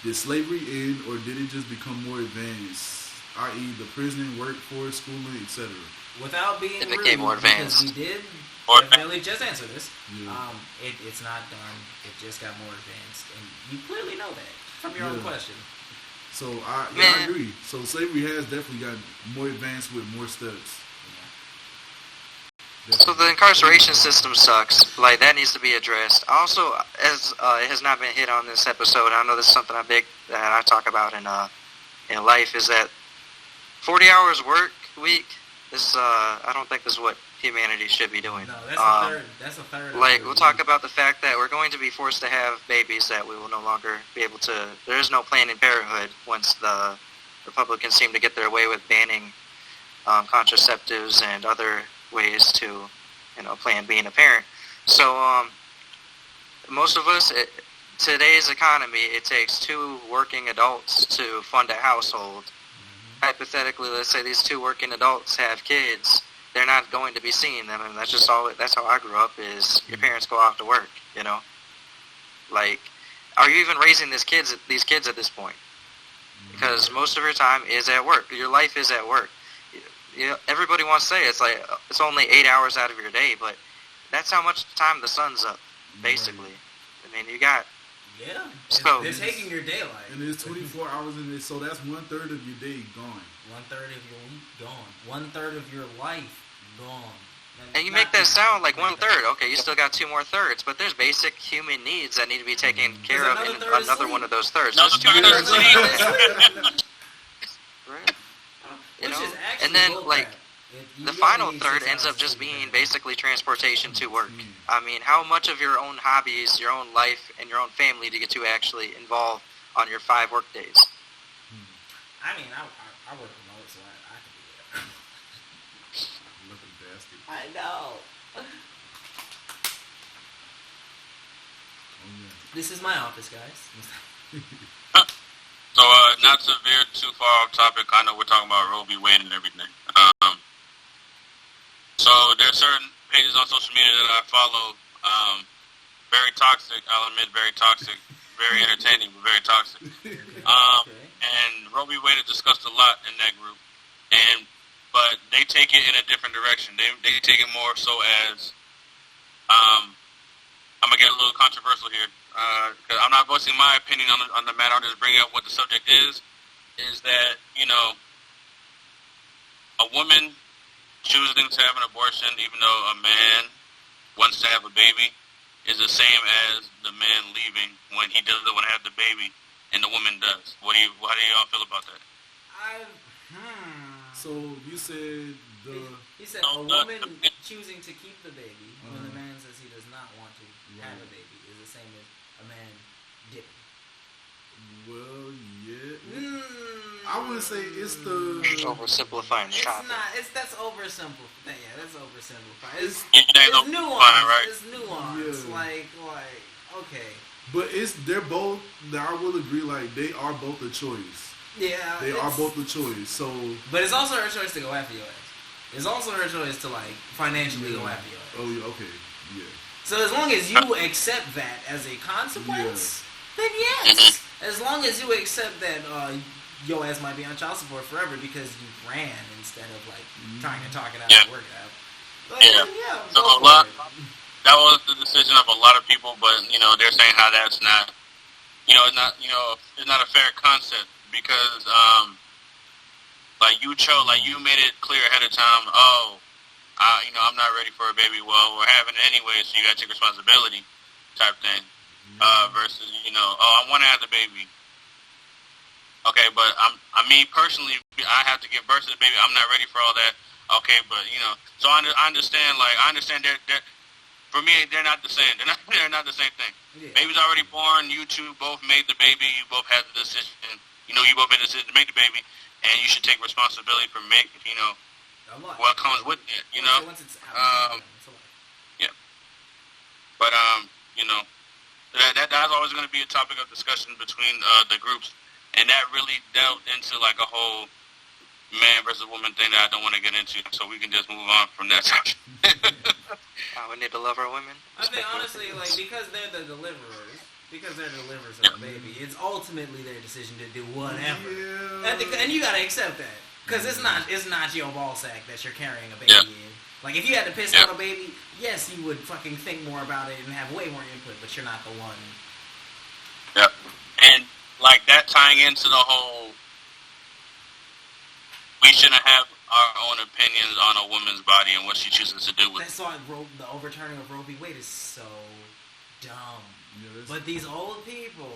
Did slavery end, or did it just become more advanced? I.e., the prison, workforce, schooling, etc. Without being it became more advanced. Because we did definitely just answer this. Yeah. It's not done. It just got more advanced, and you clearly know that from your own question. So I agree. So slavery has definitely gotten more advanced with more steps. Yeah. So the incarceration system sucks. Like, that needs to be addressed. Also, as it has not been hit on this episode, I know this is something that I talk about in life, is that 40 hours work week. This I don't think this is what humanity should be doing. No, that's a third. Like, we'll talk about the fact that we're going to be forced to have babies that we will no longer be able to. There is no Planned Parenthood once the Republicans seem to get their way with banning contraceptives and other ways to plan being a parent. So most of us, today's economy, it takes 2 working adults to fund a household. Hypothetically, let's say these 2 working adults have kids. They're not going to be seeing them, and that's how I grew up. Is your parents go off to work? Like, are you even raising these kids at this point? Because most of your time is at work. Your life is at work. Everybody wants to say it's only 8 hours out of your day, but that's how much time the sun's up, basically. I mean, you got. Yeah. So they're taking your daylight. And there's 24 hours in it, so that's 1/3 of your day gone. 1/3 of your week gone. 1/3 of your life gone. And you make that sound like 1/3. Okay, you still got 2 more thirds, but there's basic human needs that need to be taken care of in another one of those thirds. There's 2 thirds. Right. And then the final third ends up just being basically transportation to work. I mean, how much of your own hobbies, your own life, and your own family do you get to actually involve on your 5 work days? I mean, I work remote, so I can do that. Looking bastard. I know. This is my office, guys. So, not to veer too far off topic, I know we're talking about Roe v. Wade and everything. So there's certain pages on social media that I follow, very toxic, I'll admit, very toxic, very entertaining, but very toxic. And Roe v. Wade is discussed a lot in that group, but they take it in a different direction. They take it more so as, I'm gonna get a little controversial here, because I'm not voicing my opinion on the matter. I'm just bringing up what the subject is that a woman choosing to have an abortion, even though a man wants to have a baby, is the same as the man leaving when he doesn't want to have the baby and the woman does. How do y'all feel about that? So you said He said a woman choosing to keep the baby when the man says he does not want to have a baby is the same as a man didn't. Well, yeah. I wouldn't say it's the oversimplifying the topic. That's oversimplified. Yeah, that's oversimplified. It's nuance. Right? It's nuance. Yeah. Like, okay. But they're both. I will agree. Like, they are both a choice. Yeah. They are both a choice. So. But it's also her choice to go after your ass. It's also her choice to financially go after your ass. Oh, yeah, okay, yeah. So as long as you accept that as a consequence, then yes. As long as you accept that your ass might be on child support forever because you ran instead of trying to talk it out and work it out. But, so that was the decision of a lot of people, but they're saying how that's not, it's not a fair concept because you made it clear ahead of time. I'm not ready for a baby. Well, we're having it anyway, so you got to take responsibility, type thing. Versus, I want to have the baby. Okay, but me personally, I have to give birth to the baby. I'm not ready for all that. Okay, but so I understand. I understand that for me, they're not the same. They're not the same thing. Yeah. Baby's already born. You two both made the baby. You both had the decision. You both made the decision to make the baby, and you should take responsibility for making. What comes with it. Once it's out, yeah. But that's always going to be a topic of discussion between the groups, and that really delved into a whole man versus woman thing that I don't want to get into, so we can just move on from that topic. We need to love our women. I think honestly, because they're the deliverers of the baby, it's ultimately their decision to do whatever, and you gotta accept that. Because it's not your ball sack that you're carrying a baby in. If you had to piss out a baby, yes, you would fucking think more about it and have way more input, but you're not the one. Yep. And, that tying into the whole, we shouldn't have our own opinions on a woman's body and what she chooses to do with it. That's why the overturning of Roe v. Wade is so dumb. But these old people...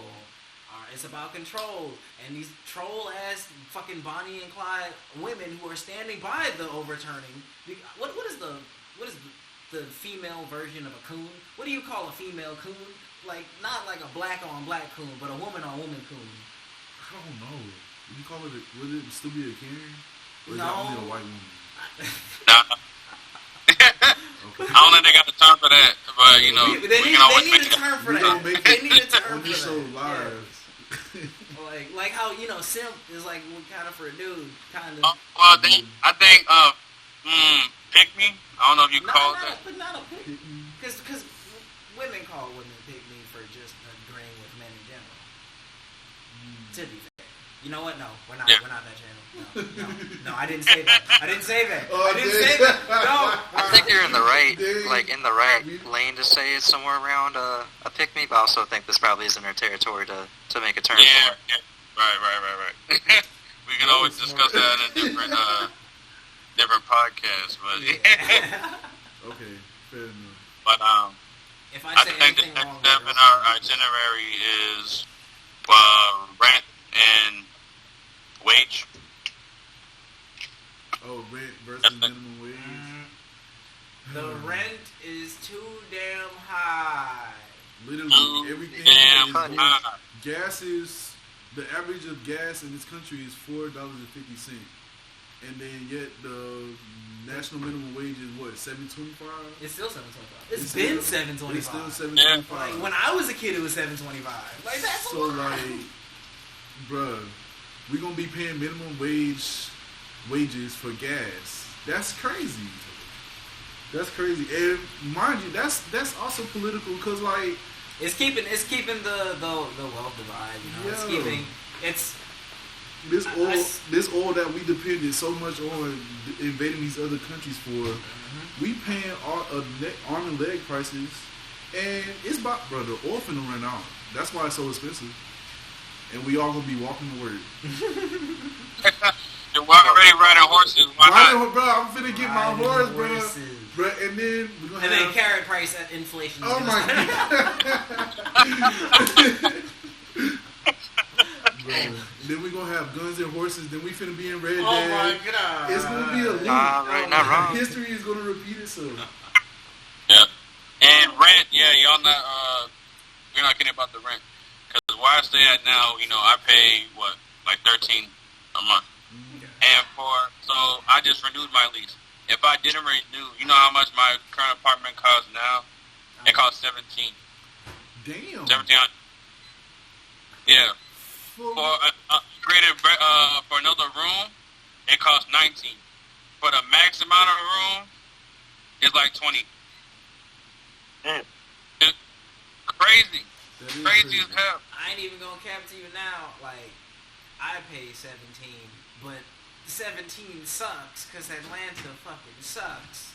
It's about control, and these troll-ass fucking Bonnie and Clyde women who are standing by the overturning. What is the female version of a coon? What do you call a female coon? Not like a black-on-black coon, but a woman-on-woman coon. I don't know. Would you call it? Would it still be a Karen? Or is No. that only a white woman? Okay. I don't think they got the time for that, but you know, They we can always need a make it. term for We gonna that. make They it need a term on for this show that. live. Like how simp is like kind of for a dude, kind of. Well, I think pick me. I don't know if you call it that. But not a pick, because women call women pick me for just agreeing with men in general. To be fair, you know what? No, we're not. Yeah. We're not that channel. No, I didn't say that. I didn't say that. Oh, I didn't say that. No. I think you're in the right, Dang. like in the right lane to say it's somewhere around a pick me, but I also think this probably isn't our territory to make a term Yeah, for. yeah. Right. We can always discuss that in a different podcast, but Okay, fair enough. but If I I say think the anything next wrong, step in our itinerary is rent and wage. Oh, rent versus minimum wage. the rent is too damn high. Literally, everything Damn is high. gas is the average of gas in this country is $4.50, and then yet the national minimum wage is what, $7.25? It's still $7.25. It's been $7.25. It's still $7.25. Like when I was a kid, it was $7.25. Like that's So a lot. like, bruh, we gonna be paying minimum wages for gas. That's crazy. That's crazy. And mind you, that's also political because like It's keeping the wealth divide. You know, it's Yo. keeping it's. this oil that we depended so much on invading these other countries for, we paying arm and leg prices, and it's about, bro, the oil finna run out. That's why it's so expensive, and we all gonna be walking to work. We're already riding horses. Why not? Bro, I'm finna get my Riding horse, bro. horses. Bro, and then we gonna And have. then carrot price at inflation. Oh my god. Bro, then we gonna have guns and horses. Then we finna be in Red Dead. Oh my god. It's gonna be a loop. Right, not wrong. History is gonna repeat itself. Yeah. And rent, yeah, y'all not you're not kidding about the rent. Because where I stay at now, you know, I pay what, like $13 a month. And so I just renewed my lease. If I didn't renew, you know how much my current apartment costs now? It costs $17. Damn. $1,700. Yeah. For for another room, it costs $19. For the max amount of room, it's like $20. It's crazy. That is Crazy as hell. I ain't even gonna cap to you now. Like I pay 17, but 17 sucks because Atlanta fucking sucks.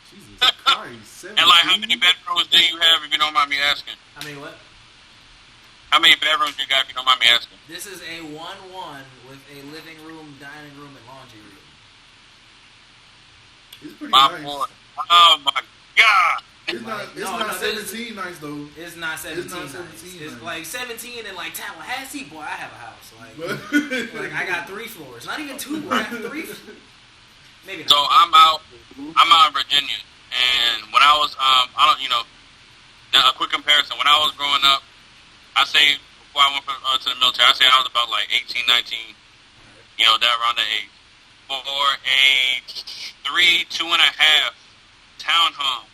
Jesus Christ. And like, how many bedrooms do you have, if you don't mind me asking? I mean, what? How many bedrooms you got, if you don't mind me asking? This is a 1-1 with a living room, dining room, and laundry room. It's pretty My nice. boy. Oh my God. It's not. It's No, not no, this is- 17 nice though. It's not 17. It's not nice. 17 It's nice. like 17 in like Tallahassee. Boy, I have a house. Like I got 3 floors. Not even 2. I have 3. Maybe not. So I'm out in Virginia, and when I was now a quick comparison. When I was growing up, I say before I went to the military, I say I was about like 18, 19, you know, that around the age. For a 3, 2.5 townhome,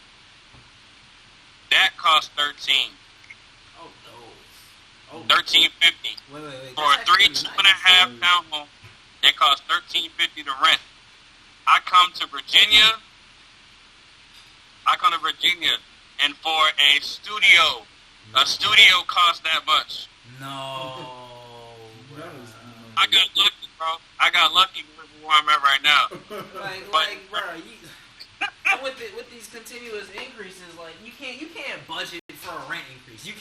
that cost $13. Oh no. Oh. $13.50. Wait. For a 3, 2.5 townhome, it costs $13.50 to rent. I come to Virginia, and for a studio costs that much. No. That bruh. is- I got lucky, bro. I got lucky where I'm at right now. Like, bro, and with these continuous increases, like you can't budget for a rent increase. You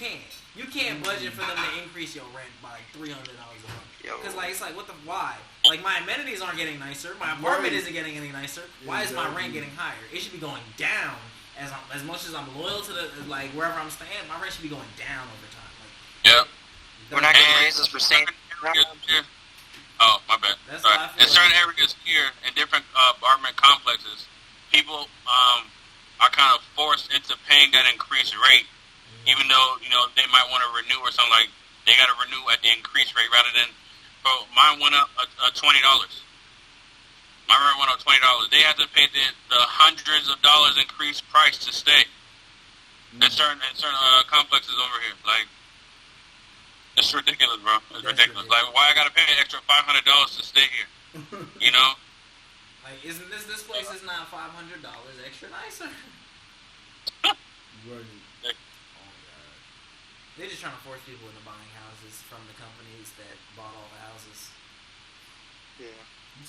can't budget for them to increase your rent by like $300 a month. Because like it's like why? Like my amenities aren't getting nicer. My apartment isn't getting any nicer. Why is my rent getting higher? It should be going down as much as I'm loyal to the like wherever I'm staying. My rent should be going down over time. Like, Yep. We're not getting raises for staying. Oh, my bad. That's Sorry. how I feel In certain like- areas here, in different apartment complexes, people are kind of forced into paying that increased rate, even though, you know, they might want to renew or something, like they got to renew at the increased rate rather than, bro, mine went up $20. My rent went up $20. They had to pay the hundreds of dollars increased price to stay. In certain complexes over here, like it's ridiculous, bro. It's ridiculous. Like, why I gotta pay an extra $500 to stay here? You know? Like, isn't this place is not $500 extra nicer? Right. Oh my god. They're just trying to force people into buying houses from the companies that bought all the houses. Yeah.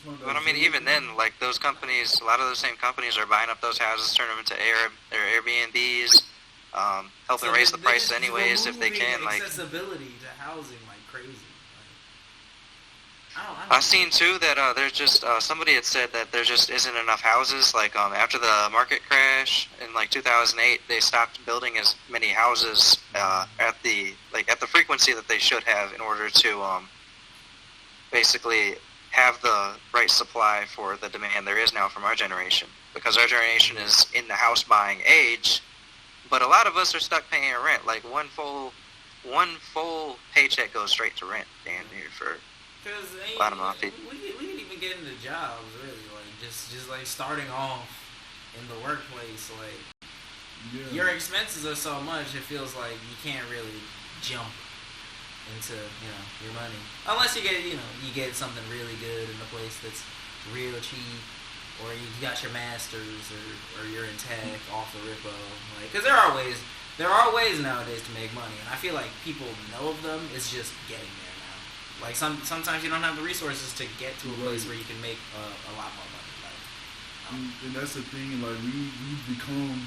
But I mean, even then, like those companies, a lot of those same companies are buying up those houses, turning them into Airbnbs, helping raise the prices anyways if they can. Like accessibility to housing like crazy. Like, I've seen too that there's just somebody had said that there just isn't enough houses. Like after the market crash in like 2008, they stopped building as many houses at the frequency that they should have in order to basically have the right supply for the demand there is now from our generation, because our generation is in the house buying age, but a lot of us are stuck paying rent. Like one full paycheck goes straight to rent, damn near, for a lot of my people. We can even get into jobs, really, like just like starting off in the workplace. Like your expenses are so much, it feels like you can't really jump into your money unless you get something really good in a place that's real cheap, or you got your masters, or you're in tech off the rippo, like, because there are ways nowadays to make money, and I feel like people know of them. It's just getting there now. Like sometimes you don't have the resources to get to a place where you can make a lot more money. Like, and that's the thing. Like we've become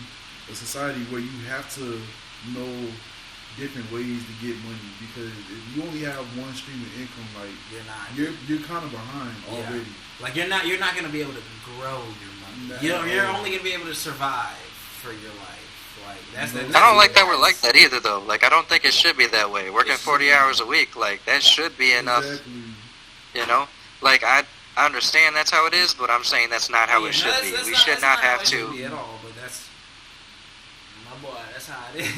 a society where you have to know different ways to get money, because if you only have one stream of income, like you're kind of behind already. Like you're not going to be able to grow your money. You're only going to be able to survive for your life. Like that's I don't like that we're like that either, though. Like I don't think it should be that way. Working 40 hours a week, like that should be enough. Exactly. You know, like I understand that's how it is, but I'm saying that's not how it should be. We should not have to. Be at all, but that's my boy. That's how it is.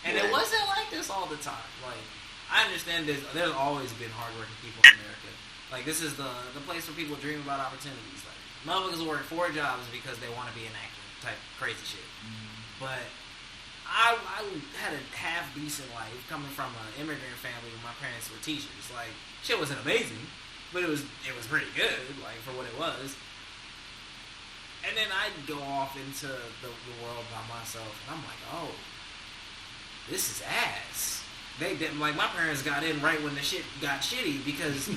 And it wasn't like this all the time. Like, I understand there's always been hardworking people in America. Like, this is the place where people dream about opportunities. Like, motherfuckers work 4 jobs because they want to be an actor type crazy shit. But I had a half decent life coming from an immigrant family where my parents were teachers. Like, shit wasn't amazing, but it was pretty good, like, for what it was. And then I'd go off into the world by myself, and I'm like, oh, this is ass. They didn't, like, my parents got in right when the shit got shitty, because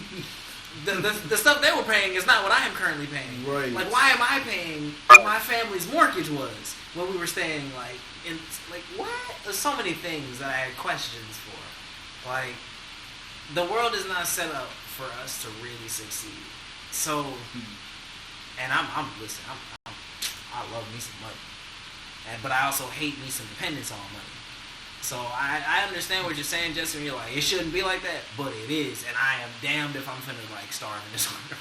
the stuff they were paying is not what I am currently paying. Right. Like, why am I paying what my family's mortgage was when we were staying, like, in, like, what? There's so many things that I had questions for. Like, the world is not set up for us to really succeed. So, and listen, I love me some money. But I also hate me some dependence on money. So I understand what you're saying, Justin. You're like, it shouldn't be like that, but it is, and I am damned if I'm finna like starve in this world.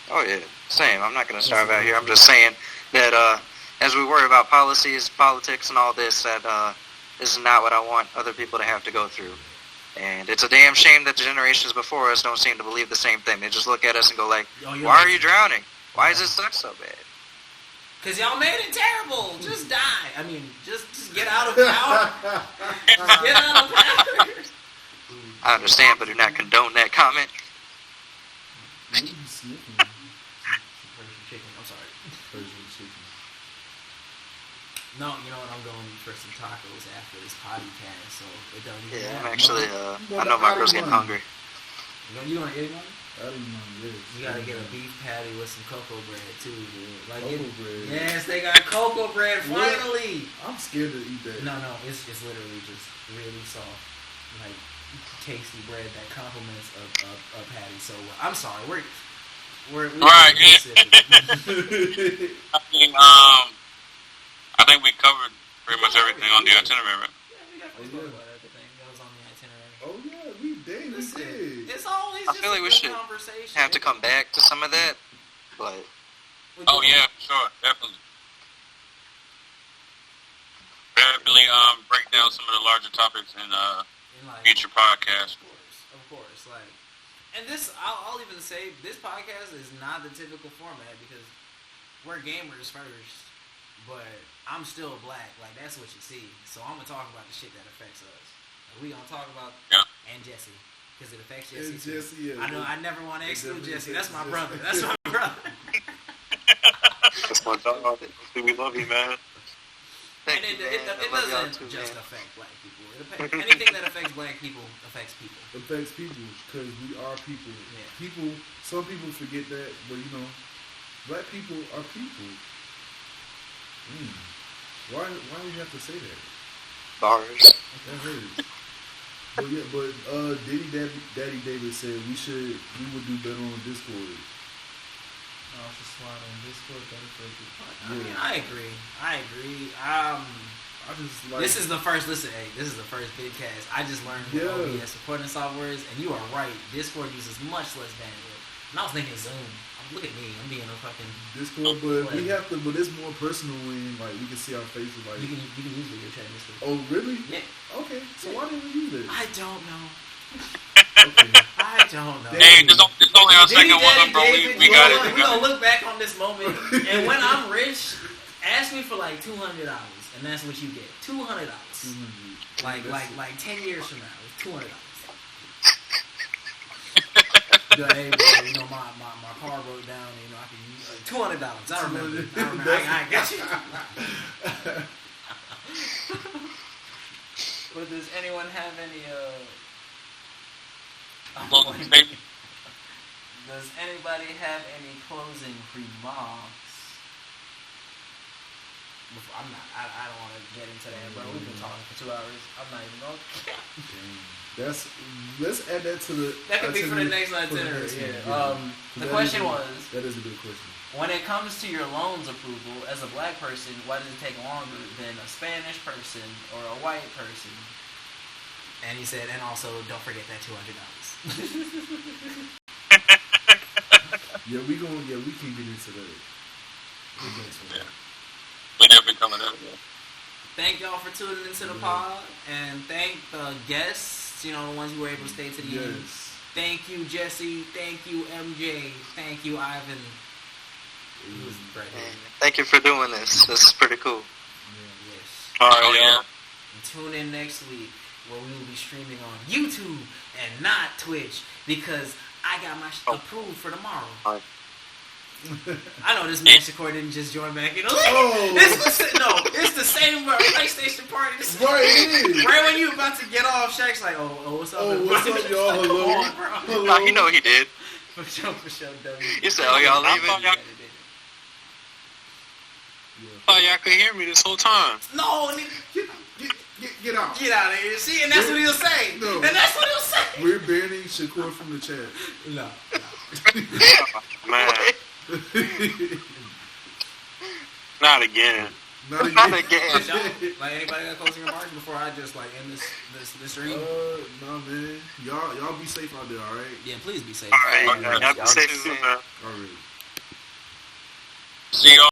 Oh yeah, same. I'm not gonna starve out here. I'm just saying that as we worry about policies, politics, and all this, that this is not what I want other people to have to go through. And it's a damn shame that the generations before us don't seem to believe the same thing. They just look at us and go like, "Why are you drowning? Why does it suck so bad?" Because y'all made it terrible. Just die. I mean, just get out of power. Get out of power. I understand, but do not condone that comment. I'm sorry. No, you know what? I'm going for some tacos after this podcast, so it don't even matter. I'm actually, I know my girl's getting hungry. You gonna get one? Yes. You gotta get a beef patty with some cocoa bread too, dude. Like cocoa bread. Yes, they got cocoa bread finally. I'm scared to eat that. No, it's literally just really soft, like tasty bread that complements a patty so well. I'm sorry, we're right. I think we covered pretty much everything on the itinerary. Yeah, we definitely spoke about everything that was on the itinerary. Oh yeah, we did. It's always I just feel like we should conversation. have to come back to some of that, but Oh yeah, sure, definitely. Definitely break down some of the larger topics in future podcasts. Of course, like, And this, I'll even say, this podcast is not the typical format because we're gamers first, but I'm still black. Like, that's what you see. So I'm going to talk about the shit that affects us. And we going to talk about, and Jesse, because it affects Jesse. And Jesse, yeah. I know, I never want to exclude Jesse. That's my brother. That's my brother. That's my dog. We love you, man. And it doesn't just affect black people. Anything that affects black people affects people. Affects people because we are people. Yeah. People. Some people forget that, but you know, black people are people. Why do you have to say that? Bars. That hurts. But yeah, Daddy David said we would do better on Discord. Oh, just slide on Discord better for people. Yeah. I mean, I agree. I just like this is the first this is the first big cast. I just learned what OBS recording software is, and you are right. Discord uses much less bandwidth. And I was thinking Zoom. Look at me, I'm being a fucking Discord, but we have to. But it's more personal when like we can see our faces. Like you can use video chat in Discord. Oh really? Yeah. Okay. So why didn't we use it? I don't know. Okay. I don't know. Hey, there's only our second one, bro. We got it. We're gonna look back on this moment, and when I'm rich, ask me for like $200, and that's what you get. $200. Like 10 years from now, it's $200. Hey, bro, you know my car broke down. You know I can use $200. I remember. I got you. But does anyone have any does anybody have any closing remarks? I don't want to get into that, bro. We've been talking for 2 hours. I'm not even going. Let's add that to the. That could be for the next itinerary. Yeah. The question was. That is a good question. When it comes to your loans approval, as a black person, why does it take longer than a Spanish person or a white person? And he said, and also don't forget that $200. We can get into that. We're never coming out. Thank y'all for tuning into the pod, and thank the guests, the ones who were able to stay to the end. Thank you, Jesse. Thank you, MJ. Thank you, Ivan. It was great. Thank you for doing this. This is pretty cool. Yes. All right, y'all. And tune in next week where we will be streaming on YouTube and not Twitch because I got my approved for tomorrow. All right. I know this man Shakur didn't just join back. It's the same PlayStation party. Right when you about to get off, Shaq's like, oh, what's up? What's up, y'all? Hello. Nah, you know he did. For sure, W. You said, y'all leaving? Oh, y'all could hear me this whole time. No, get out. Get out of here. See, and that's what he'll say. No. And that's what he'll say. We're banning Shakur from the chat. No. Man. Not again. Not again. Like anybody got closing remarks before I just end this stream? No, man. Y'all be safe out there, all right? Yeah, please be safe. All right. Y'all be safe too, man. All right. See y'all.